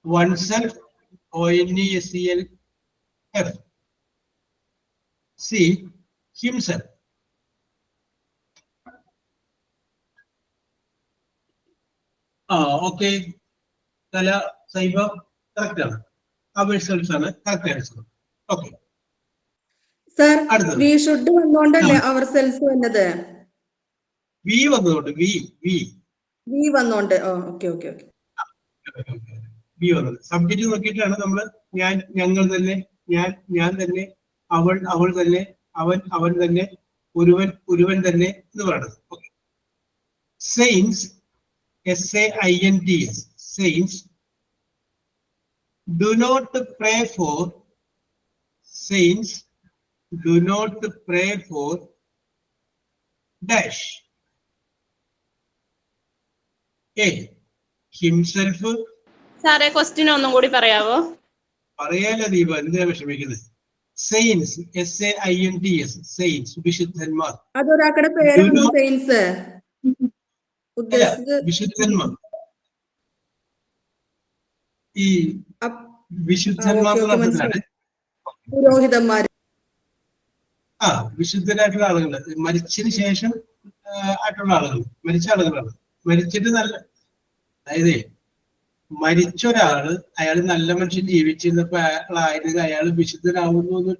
oneself, ONESELF. C, himself. Okay. തല Saiba correct ആണ്. ourselves ആണ് കറക്റ്റ് answer. Okay sir, we should വന്നോണ്ടല്ലേ ourselves വന്നത്? We വന്നതുകൊണ്ട് we വന്നോണ്ട്. ഓക്കെ. വി വന്നത് സബ്ജക്റ്റ് നോക്കിയിട്ടാണ് നമ്മള് ഞങ്ങൾ തന്നെ, ഞാൻ തന്നെ, അവൾ തന്നെ, അവൻ തന്നെ, ഒരുവൻ തന്നെ എന്ന് പറയുന്നത്. Okay. Saints, SAINTS, saints do not pray for, dash. A, himself. സാറേ ക്വസ്റ്റ്യൻ ഒന്നും കൂടി പറയാവോ? പറയാലോ ദീപ, എന്തിനാ വിഷമിക്കുന്നത്? സെയിൻസ്, SAINTS, സെയിൻസ്, വിശുദ്ധന്മാർ. അതൊരാക്കടെ പേരാണ് സെയിൻസ് ഉദ്ദേശിച്ചത്. വിശുദ്ധന്മാർ, ഈ വിശുദ്ധന്മാർ പുരോഹിതന്മാർ. വിശുദ്ധരായിട്ടുള്ള ആളുകൾ, മരിച്ചതിന് ശേഷം ആയിട്ടുള്ള ആളുകൾ, മരിച്ച ആളുകളാണ്. മരിച്ചിട്ട് നല്ല, അതായത് മരിച്ച ഒരാള് അയാൾ നല്ല മനുഷ്യൻ ജീവിച്ചിരുന്നപ്പോ അയാളായിരുന്നെങ്കിൽ അയാൾ വിശുദ്ധനാവുന്നു ഒരു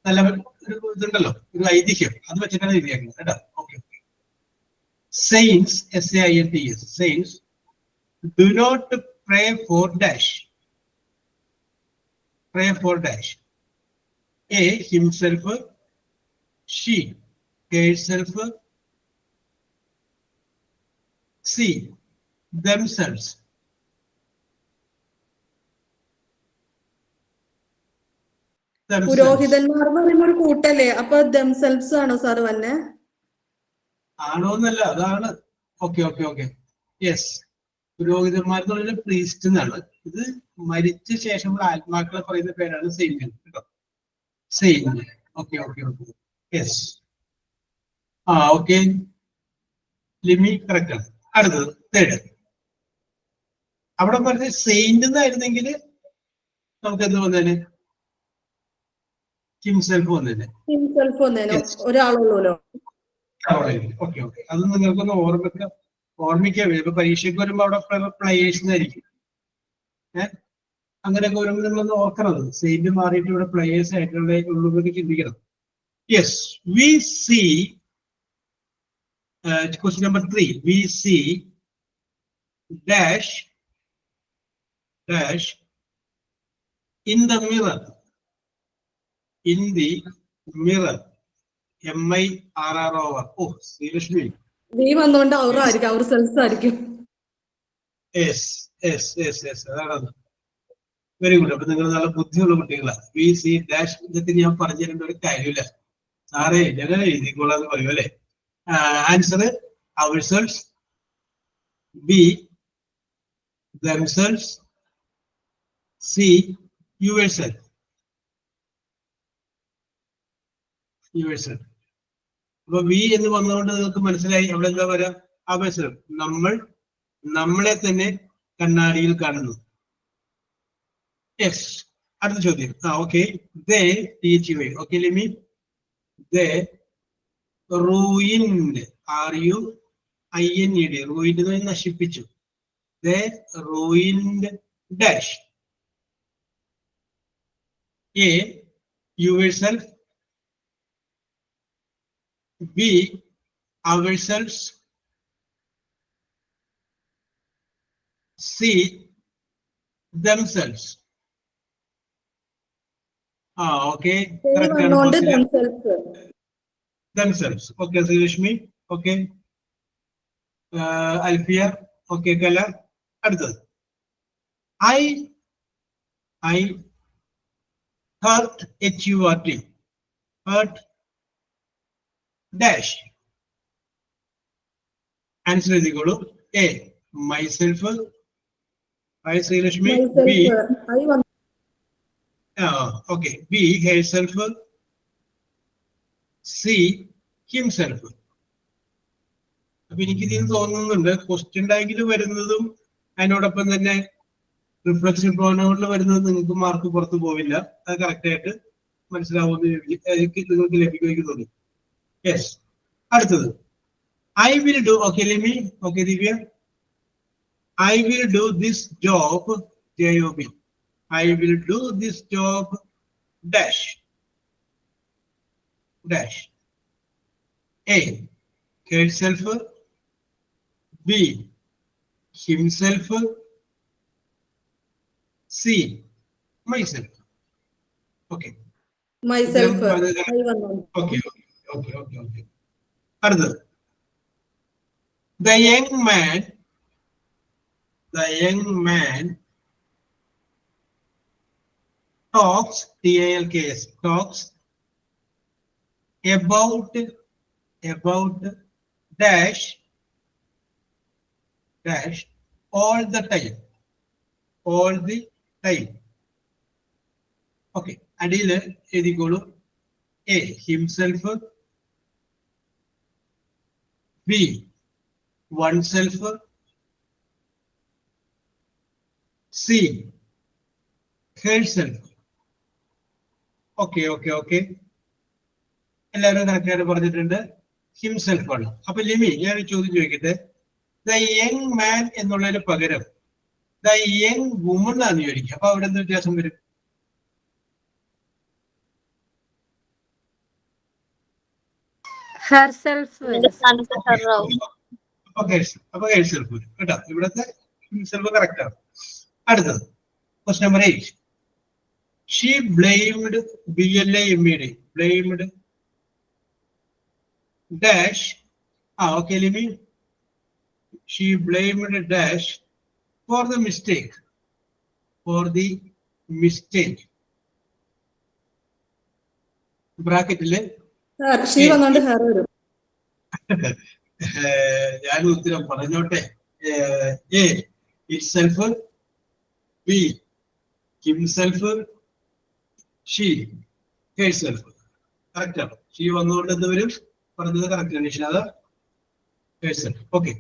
നല്ല ഒരു ഇതുണ്ടല്ലോ, ഒരു ഐതിഹ്യം, അത് വെച്ചിട്ടാണ് എഴുതിയാക്കുന്നത് കേട്ടോ. Okay. Saints, SAINTS, saints do not pray for dash. A, himself. She, herself. C, themselves. പുരോഹിതന്മാർ എന്ന് പറയുമ്പോ ഒരു കൂട്ടല്ലേ, അപ്പൊ themselves ആണോ സാർ വന്നെ? ആണോന്നല്ല, അതാണ്. ഓക്കെ. യെസ്, പുരോഹിതന്മാർ എന്ന് പറയുന്നത് പ്രീസ്റ്റ് എന്നാണ്. ഇത് മരിച്ച ശേഷമുള്ള ആത്മാക്കളെ പറയുന്ന പേരാണ് സെയിന്റ് കേട്ടോ. Saint. Okay. Yes. Okay. Limi correct ആണ്. അടുത്തത് തേർഡ്. അവിടെ പറഞ്ഞ സെയിന്റ് എന്നായിരുന്നെങ്കിൽ നമുക്ക് എന്ത് വന്നേനെ? ഹിംസെൽഫ് വന്നേനെ. ഒരാളുള്ളൂല്ലോ. ഓക്കെ. അത് നിങ്ങൾക്കൊന്ന് ഓർമ്മിക്കാൻ വരും. ഇപ്പൊ പരീക്ഷയ്ക്ക് വരുമ്പോ അവിടെ പ്ലേയേഴ്സ് ആയിരിക്കും. അങ്ങനെയൊക്കെ വരുമ്പോൾ നിങ്ങളൊന്ന് ഓർക്കണത്. സെയിന്റ് മാറിയിട്ട് ഇവിടെ പ്ലേയേഴ്സ് ആയിട്ടുള്ള ഉള്ളവർക്ക് ചിന്തിക്കണം. Yes, we see question number 3. We see dash In the mirror. In the mirror. MIRROR. Oh, seriously. B വന്നുകൊണ്ട് അവരായിരിക്കും, അവർ സെൽസ് ആയിരിക്കും. Yes. അതാണ്. Very good. അപ്പൊ നിങ്ങൾ നല്ല ബുദ്ധിയുള്ള കുട്ടികളാണ്. ബി സി ഡാഷ് ഇതൊക്കെ ഞാൻ പറഞ്ഞു തരേണ്ട ഒരു കാര്യമില്ല. സാറേ ഞങ്ങൾ എഴുതിക്കോളാന്ന് പറയൂ അല്ലെ. Answer ourselves, B themselves, C yourself. അപ്പൊ വി എന്ന് വന്നുകൊണ്ട് നിങ്ങൾക്ക് മനസ്സിലായി അവിടെ എന്താ പറയാ? അവസരം. നമ്മൾ നമ്മളെ തന്നെ കണ്ണാടിയിൽ കാണുന്നു. യെസ്. അടുത്ത ചോദ്യം. Okay. They teach you. Okay, let me. They ruined. RUINED. Ruined എന്ന് നശിപ്പിച്ചു. They ruined dash. A yourself, B ourselves, C themselves. Okay. വന്നുകൊണ്ട് Themselves. Okay, Srishmi. Okay. Alfia. Okay, Kala. அடுத்தது. I hurt HURT. Hurt dash. Answer is equal to A myself. I Srishmi. B okay. B herself. C himself. അപ്പൊ എനിക്ക് ഇതിന് തോന്നുന്നുണ്ട് question ടാഗിൽ വരുന്നതും അതിനോടൊപ്പം തന്നെ reflection പ്രോനൗണിൽ വരുന്നത് നിങ്ങൾക്ക് മാർക്ക് പുറത്തു പോവില്ല. അത് കറക്റ്റ് ആയിട്ട് മനസ്സിലാവുമെന്ന് നിങ്ങൾക്ക് ലഭിക്കുമെങ്കിൽ തോന്നി. യെസ്. അടുത്തത് I will do. Okay let me. Okay Divya. I will do this job JOB. I will do this job dash. A herself, B himself, C myself. Okay. myself. Okay. Further. The young man talks, TALKS, talks about dash all the time. Okay. അടിയിൽ എഴുതിക്കോളൂ. A himself, B oneself, C herself. Okay. എല്ലാവരും correct ആയിട്ട് പറഞ്ഞിട്ടുണ്ട്. Himself ആണ്. അപ്പൊ ലിമി ഞാൻ ചോദ്യം ചോദിക്കട്ടെ. The young man എന്നുള്ളതിന് പകരം ദ യങ് വുമൺ ആണെന്ന് ചോദിക്കുക. അപ്പൊ അവിടെ എന്ത് വ്യത്യാസം വരും? അപ്പൊ ഹെർസെൽഫ് വരും കേട്ടോ. ഇവിടത്തെ ഹിംസെൽഫ് കറക്റ്റ് ആണ്. അടുത്തത് question number 8. She blamed BLAMED. Blamed dash. Okay, Limi. She blamed dash for the mistake. Bracket le. she വന്നുകൊണ്ട് her വരും. ഞാൻ ഉത്തരം പറഞ്ഞോട്ടെ. A itself, B himself, she herself. Correct ആണ്. ഷീ വന്നുകൊണ്ട് എന്ത് വരും? പറഞ്ഞത് കറക്റ്റ് ആണ് നിഷാദ. ഓക്കെ.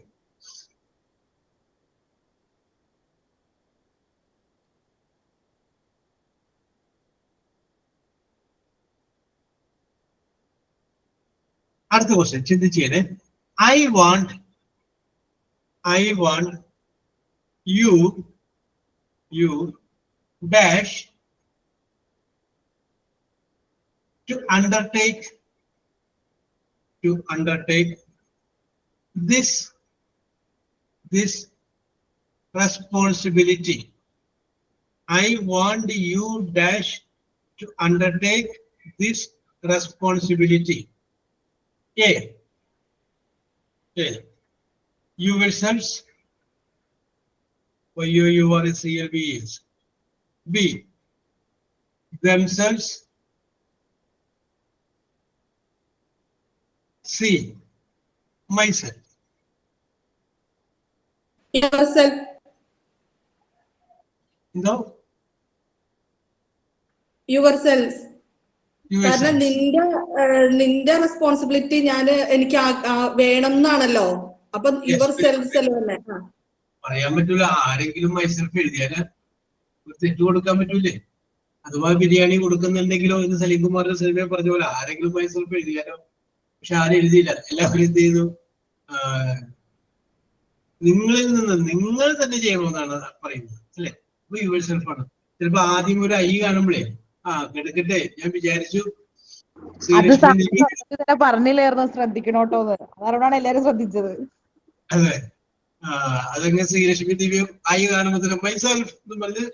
അടുത്ത question ചിന്തിച്ചേ. I want you dash to undertake this responsibility. I want you dash to undertake this responsibility. A. Yourselves. YOURSELVES. B. Themselves. C. Myself. yourself. No. Yourselves. കാരണം Yourselves. നിന്റെ responsibility എനിക്ക് വേണം എന്നാണല്ലോ. അപ്പൊ your selves അല്ലേ തന്നെ. പറയാൻ പറ്റൂല, ആരെങ്കിലും മൈസെൽഫ് എഴുതിയാല് തെറ്റ് കൊടുക്കാൻ പറ്റൂലേ? അഥവാ ബിരിയാണി കൊടുക്കുന്നുണ്ടെങ്കിലോ എന്ന് സലീം കുമാറിന്റെ സിനിമ പറഞ്ഞ പോലെ ആരെങ്കിലും മൈസെൽഫ് എഴുതിയാലോ? പക്ഷെ ആരും എഴുതിയില്ല. എല്ലാവരും എന്ത് ചെയ്തു? നിങ്ങളിൽ നിന്ന് നിങ്ങൾ തന്നെ ചെയ്യണമെന്നാണ് പറയുന്നത് അല്ലെ? അപ്പൊ യുവർ സെൽഫാണ്. ചിലപ്പോ ആദ്യം ഒരു ഐ കാണുമ്പോഴേ കിടക്കട്ടെ ഞാൻ വിചാരിച്ചു പറഞ്ഞില്ലായിരുന്നു ശ്രദ്ധിക്കണോട്ടോ, അതുകൊണ്ടാണ് എല്ലാരും ശ്രദ്ധിച്ചത്. അതെ, അതങ്ങനെ ശ്രീലക്ഷ്മി ദിവ്യ ഐ കാണുമ്പോ തന്നെ മൈസെൽഫ് എന്ന് പറഞ്ഞ്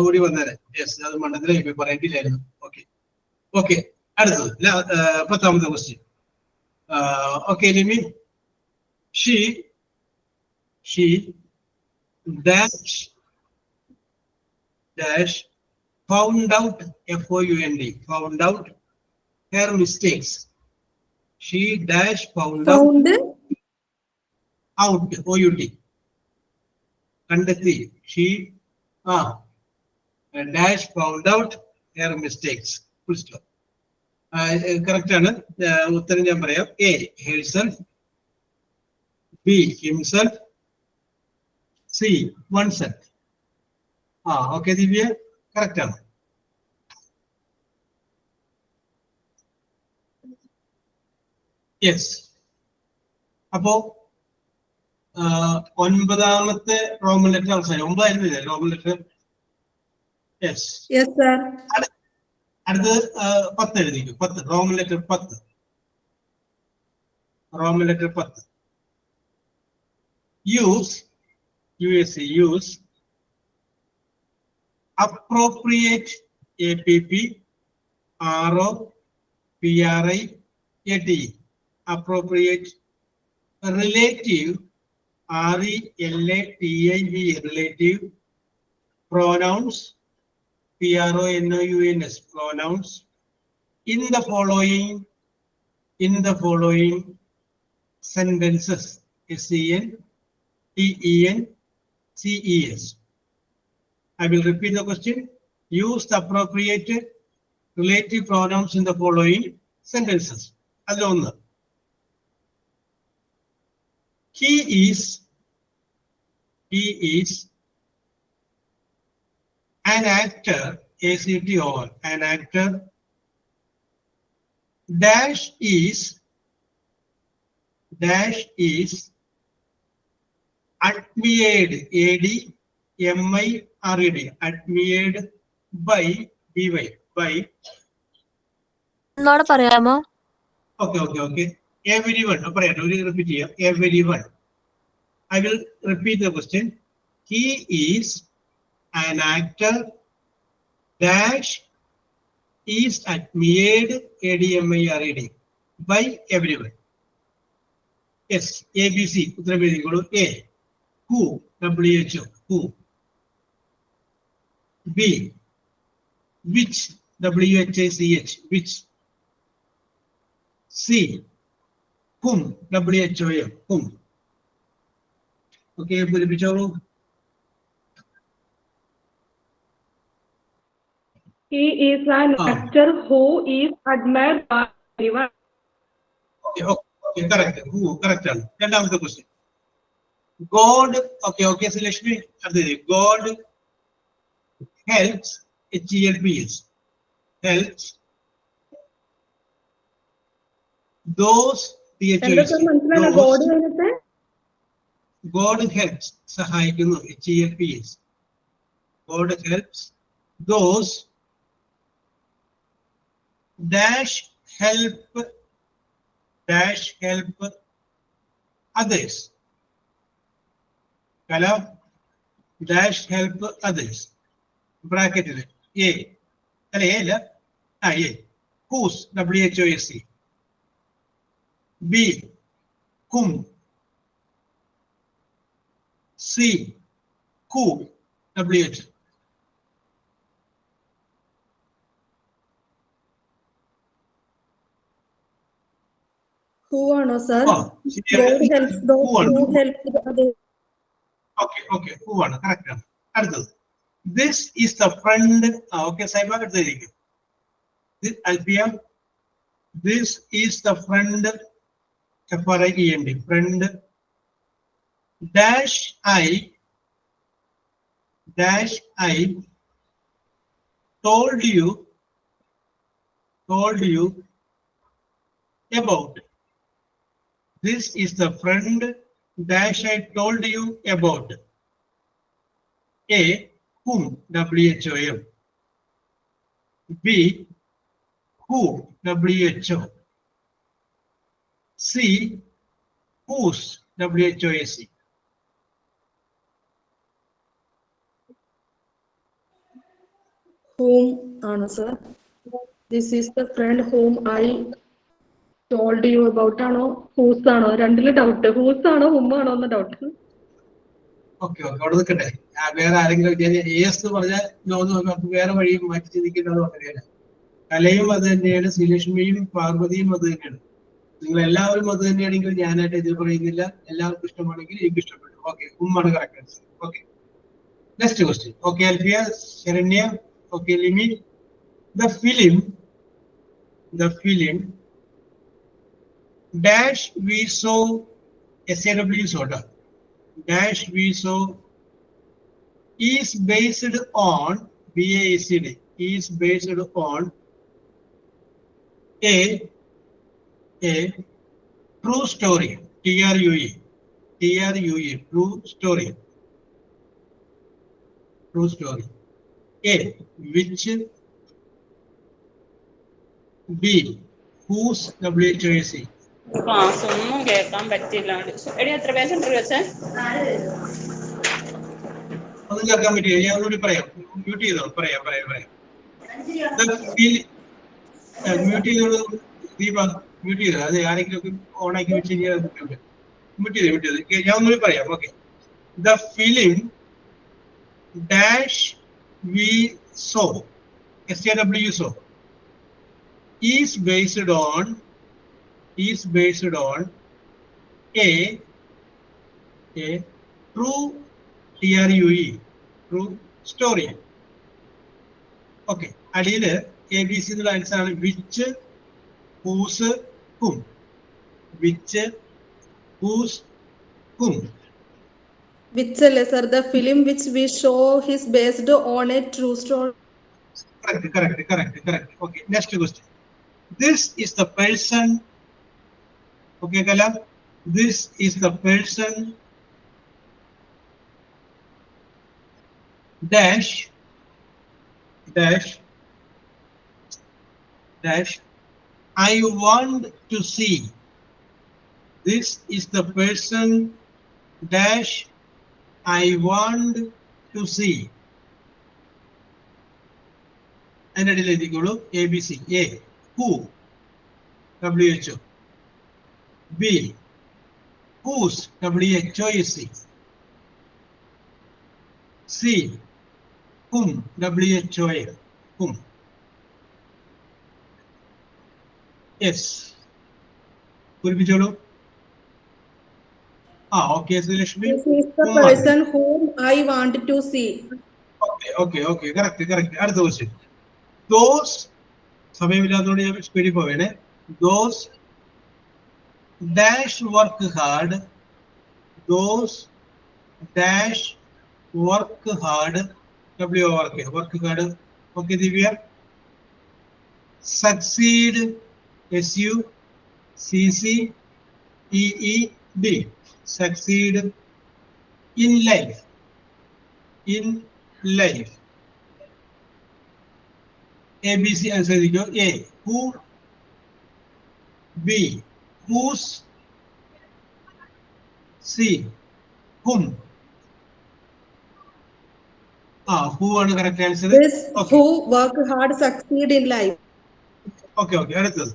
ഓടി വന്നേരെ. യെസ്, അത് മണ്ഡലത്തിലായി പറയേണ്ടില്ലായിരുന്നു. ഓക്കെ ഓക്കെ, അടുത്തത് 10ാമത്തെ question. Okay Limi. She dash found out found out her mistakes. She dash found out out കണ്ടെത്തി. She dash found out her mistakes. Full stop. Correct ആണ്. ഉത്തരം ഞാൻ പറയാം. A. herself. B. himself. C. oneself. Okay Divya, correct ആണ്. Yes. അപ്പോ 9ാമത്തെ Roman letter അവസാനം 9 ആയിരുന്നില്ലേ റോമൻ ലെറ്റർ? യെസ്. അടുത്തത് 10 എഴുതിക്കും. 10 Roman letter 10. Roman letter 10. use appropriate appropriate appropriate, relative relative, relative, pronouns pronouns, pronouns in the following sentences. SENTENCES. I will repeat the question. Use the appropriate relative pronouns in the following sentences. Adonda. He is an actor. ACT over an actor. Dash is admired. ADMIRED. Admired by BY. By. ഒന്നുകൂടെ പറയാമോ? Okay. Everyone. Repeat here. Everyone. I will repeat the question. He is an actor. Dash is admired. ADMIRED by everyone. Yes. ABC. A. Who? WHO. Who? B. Which? WHICH. Which? C. Whom? WHOM. Whom? Okay, He is an actor who is admired by everyone. Okay, correct. Who? Correct. Second question. God. Okay. So Lakshmi, God helps. HELPs. Helps those. God helps. സഹായിക്കുന്നു. HELPs. God helps those dash help others. Hello? Dash help others. ബ്രാക്കറ്റിൽ A അല്ല A അല്ല A whose WHOSE B whom C who WH Who ആണോ sir? ശരിയാണ്. God helps those Who ആണ്? who help the others. Okay who ആണ് കറക്റ്റ് ആണ്. അടുത്തത് this is the friend. Okay Saiba അടുത്തായിരിക്കും. Alfiya this is the friend FRIEND friend dash I told you about. This is the friend dash I told you about. A whom WHOM. B who WHO. C whose WHOSE. Whom ആണോ sir? This is the friend whom I told you about ആണോ whose ആണോ? രണ്ടില് doubt. whose ആണോ whom ആണോ എന്ന doubt. Okay അവിടെ നിൽക്കട്ടെ. വേറെ ആരെങ്കിലും AS പറഞ്ഞാൽ വേറെ വഴി മാറ്റി ചിന്തിക്കുന്നത് അങ്ങനെയല്ല. കലയും അത് തന്നെയാണ്, ശ്രീലക്ഷ്മിയും പാർവതിയും അത് തന്നെയാണ്. നിങ്ങൾ എല്ലാവരും അത് തന്നെയാണെങ്കിൽ ഞാനായിട്ട് ഇത് പറയുന്നില്ല. എല്ലാവർക്കും ഇഷ്ടമാണെങ്കിൽ എനിക്ക് ഇഷ്ടപ്പെട്ടു. ഓക്കെ ഉമ്മാണ് correct answer. Okay next question. Okay Alfiya, Sharanya, okay Limi. The film dash we saw SAW soda dash we saw is based on BACD is based on a true story TRUE true story A which B whose WHOSE. Class ഒന്നും കേൾക്കാൻ പറ്റില്ല. എടി എത്ര page വെച്ചേ? ഒന്നും കേൾക്കാൻ പറ്റില്ല. ഞാൻ ഒന്നുകൂടി പറയാം. മ്യൂട്ട് ചെയ്തോ. പറയാം മ്യൂട്ട് ചെയ്തോളൂ. ദീപ മ്യൂട്ട് ചെയ്തോ. അത് ആരെങ്കിലും ഒക്കെ ഓണാക്കി വെച്ച് കഴിഞ്ഞാൽ മ്യൂട്ട് ചെയ്ത് ഞാൻ ഒന്നുകൂടി പറയാം. Okay the film dash we saw SAW saw is based on a true TRUE true story. Okay adile ABC എന്നുള്ള ആൻസർ ആണ് which whose whom which whose whom. Which അല്ലേ sir? The film which we show is based on a true story. Correct. Okay, next question. This is the person. Okay, Kala. This is the person dash I want to see. This is the person dash I want to see. And it is ABC. A who WHO. B whose WHOSE. C whom WHOA. Whom. Yes. Puripicholo. Okay, so Lakshmi. This is the person whom I want to see. Okay. Correct. അടുത്ത question. Those സമയമില്ലാത്തതുകൊണ്ട് ഞാൻ സ്പീഡിൽ പോവേണേ. Those dash work hard. Those dash work hard. Work hard. Okay, Divya. Succeed. SUCCEED. Succeed in life. ABC answer is A who. B whose. C whom. who ആണ് correct answer? This who work hard succeed in life. Okay. അടുത്തത്.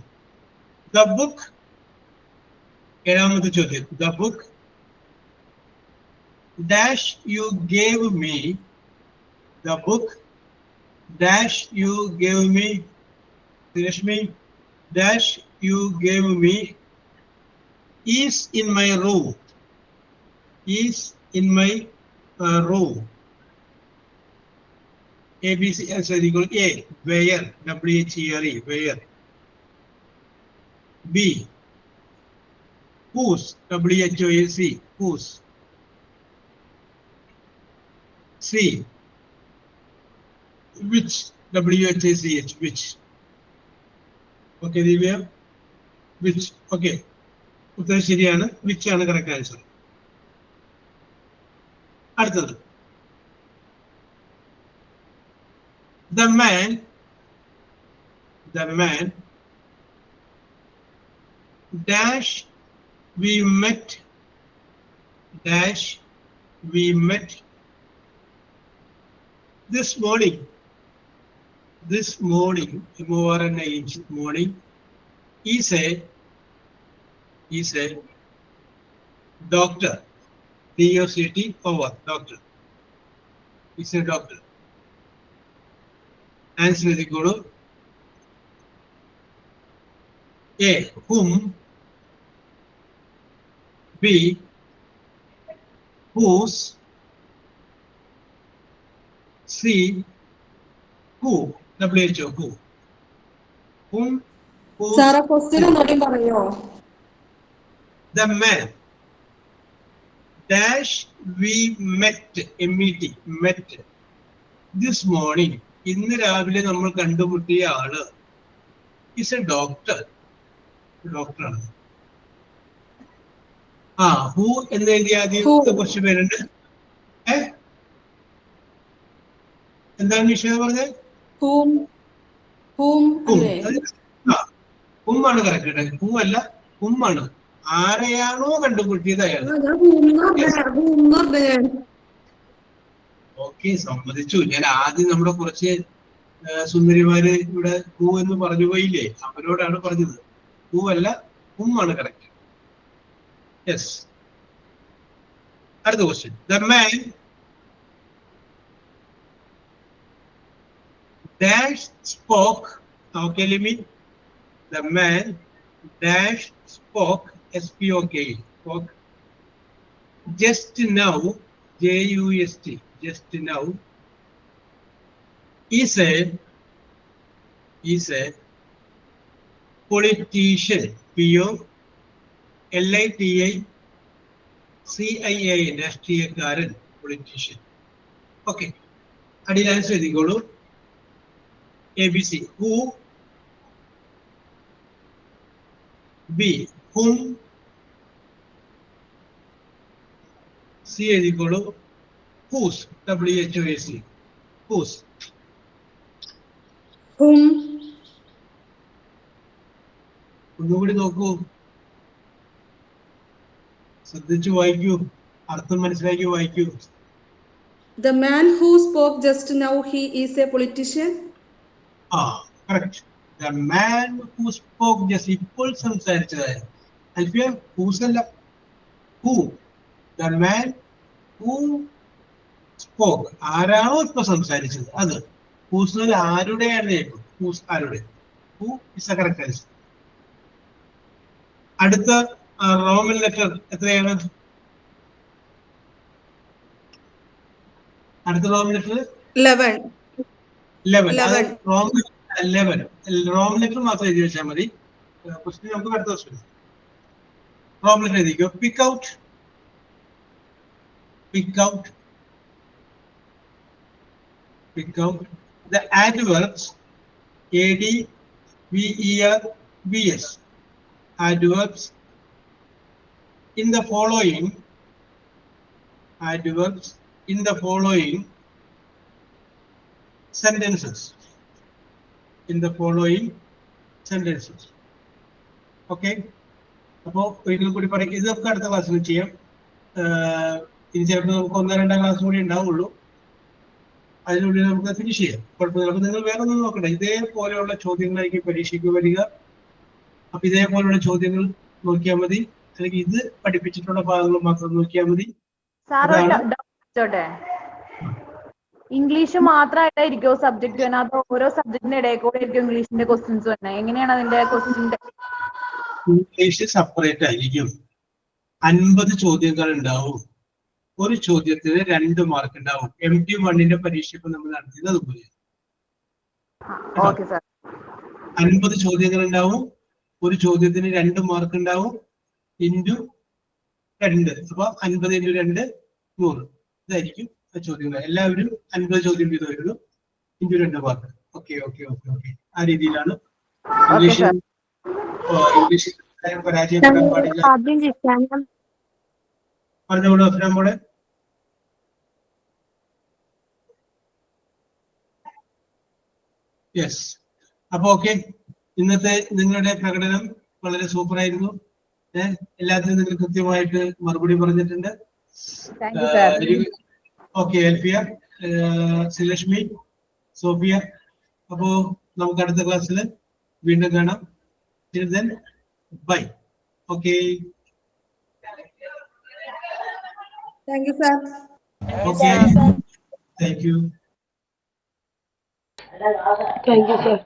The book. ഏഴാമത്തെ ചോദ്യം. The book dash you gave me. The book dash you gave me. Rashmi, dash you gave me is in my room. Is in my room. A, B, C answer equal A. Where? W-H-E-R-E. Where? B. Whose? W-H-O-S-E. Whose? C. Which? W-H-A-C-H. Which? Okay, Divya. Which? Okay. ഉത്തരം ശരിയാണ്. Which ആണ് കറക്റ്റ് answer. അടുത്തത്. The man dash we met this morning morning is a doctor. D-O-C-T over doctor. Is a doctor. Answer is equal to A. Whom. B. Whose. C. Who. W-H-O. Who. Whom. Whose. സാറ question ഒന്നുകൂടി പറയോ? The man dash we met M-E-T met this morning. ഇന്ന് രാവിലെ നമ്മൾ കണ്ടുമുട്ടിയ ആള് is A ഡോക്ടറാണ്. Who എന്ന് എഴുതിയ ആദ്യം കുറച്ച് പേരുണ്ട്. എന്താണ് നിഷേധ പറഞ്ഞത്? ഹുമാണ് കറക്റ്റ്. ഹൂ അല്ല, ഹുമാണ്. ആരെയാണോ കണ്ടുമുട്ടിയത് അയാൾ. ഓക്കെ, സമ്മതിച്ചു. ഞാൻ ആദ്യം നമ്മുടെ കുറച്ച് സുന്ദരിമാര് ഇവിടെ ഹൂ എന്ന് പറഞ്ഞു പോയില്ലേ, അവരോടാണ് പറഞ്ഞത്. ഹൂ അല്ല, ഹുമാണ് കറക്റ്റ്. യെസ്. അടുത്ത question. The man dash spoke. Okay, let me. The man dash spoke. S-P-O-K. Spoke. Just now. J-U-S-T. Just now. Is a politician. P-O-L-I-T-I-C-I-A-N. രാഷ്ട്രീയക്കാരൻ. Politician. Okay. അടിയിൽ ആൻസർ എഴുതിക്കോളൂ. ABC. Who. B. Whom. C എഴുതിക്കോളൂ. Whose. W-H-O-S-E. Whose. ഒന്നുകൂടി നോക്കൂ, ശ്രദ്ധിച്ചു വായിക്കൂ, അർത്ഥം മനസ്സിലാക്കി വായിക്കൂ. The man who spoke just now, he is a politician. Correct. The man who spoke just ഇപ്പോൾ സംസാരിച്ചതായ അൽഫിയ. Whose അല്ല, who. The man who spoke. ആരാണോ ഇപ്പൊ സംസാരിച്ചത് അത്. Whose ആരുടെയാണ്? Whose ആരുടെ. Who is the correct answer. അടുത്ത റോമൻ ലെറ്റർ എത്രയാണ്? അടുത്ത റോമൻ ലെറ്റർ 11. റോമൻ ലെറ്റർ മാത്രം എഴുതി വെച്ചാൽ മതി. ക്വസ്റ്റ്യൻ നമുക്ക് അടുത്ത ക്വസ്റ്റ്യൻ. റോമൻ ലെറ്റർ എഴുതിക്കോ. Pick out. The adverbs. A-D-V-E-R-B-S. Adverbs in the following. Sentences. Okay. അപ്പോൾ ഒരിക്കൽ കൂടി പറയും. ഇത് നമുക്ക് അടുത്ത ക്ലാസ്സിൽ ചെയ്യാം. ഇനി ചിലപ്പോൾ നമുക്ക് 1-2 ക്ലാസ് കൂടി ഉണ്ടാവുള്ളൂ. അതിനുള്ളിൽ നമുക്ക് ഫിനിഷ് ചെയ്യാം, കുഴപ്പമില്ല. അപ്പൊ നിങ്ങൾ വേറെ ഒന്നും നോക്കണ്ട, ഇതേപോലെയുള്ള ചോദ്യങ്ങളായിരിക്കും പരീക്ഷയ്ക്ക് വരിക. അപ്പൊ ഇതേപോലെയുള്ള ചോദ്യങ്ങൾ നോക്കിയാൽ മതി, അല്ലെങ്കിൽ ഇത് പഠിപ്പിച്ചിട്ടുള്ള ഭാഗങ്ങൾ മാത്രം നോക്കിയാൽ മതി. ഇംഗ്ലീഷ് മാത്രമായിട്ടായിരിക്കോ സബ്ജക്ട് വേണം, അതോ ഓരോ സബ്ജക്റ്റിന്റെ ഇടയിൽ കൂടെ ആയിരിക്കും ഇംഗ്ലീഷിന്റെ ക്വസ്റ്റ്യൻസ് വരുന്നത്? എങ്ങനെയാണ് അതിന്റെ ക്വസ്റ്റ്യന്റെ? ഇംഗ്ലീഷ് സെപ്പറേറ്റ് ആയിരിക്കും. 50 ചോദ്യങ്ങൾ ഉണ്ടാവും. ഒരു ചോദ്യത്തിന് 2 മാർക്ക് ഉണ്ടാവും. MT1 പരീക്ഷ ഇപ്പൊ നമ്മൾ നടത്തിയത് അതുപോലെ 50 ചോദ്യങ്ങൾ ഉണ്ടാവും. ഒരു ചോദ്യത്തിന് 2 മാർക്ക് ഉണ്ടാവും, ഇൻറ്റു 2. അപ്പൊ 50 × 2 100. ഇതായിരിക്കും ചോദ്യങ്ങൾ. എല്ലാവരും 50 ചോദ്യം വീതം വരുന്നു, into 2 mark. Okay okay okay okay. ആ രീതിയിലാണ് ഇംഗ്ലീഷിൽ പരാജയപ്പെടാൻ പാടില്ല. പറഞ്ഞോളൂ അഫ്രാമോളെ. യെസ്. അപ്പൊ ഓക്കെ, ഇന്നത്തെ നിങ്ങളുടെ പ്രകടനം വളരെ സൂപ്പർ ആയിരുന്നു. എല്ലാത്തിനും നിങ്ങൾ കൃത്യമായിട്ട് മറുപടി പറഞ്ഞിട്ടുണ്ട്. Okay Elfiya, Srilakshmi, Sofia. അപ്പോ നമുക്ക് അടുത്ത ക്ലാസ്സിൽ വീണ്ടും കാണാം. Till then, bye. Okay. Thank you, sir. Okay. Thank you. Thank you, sir.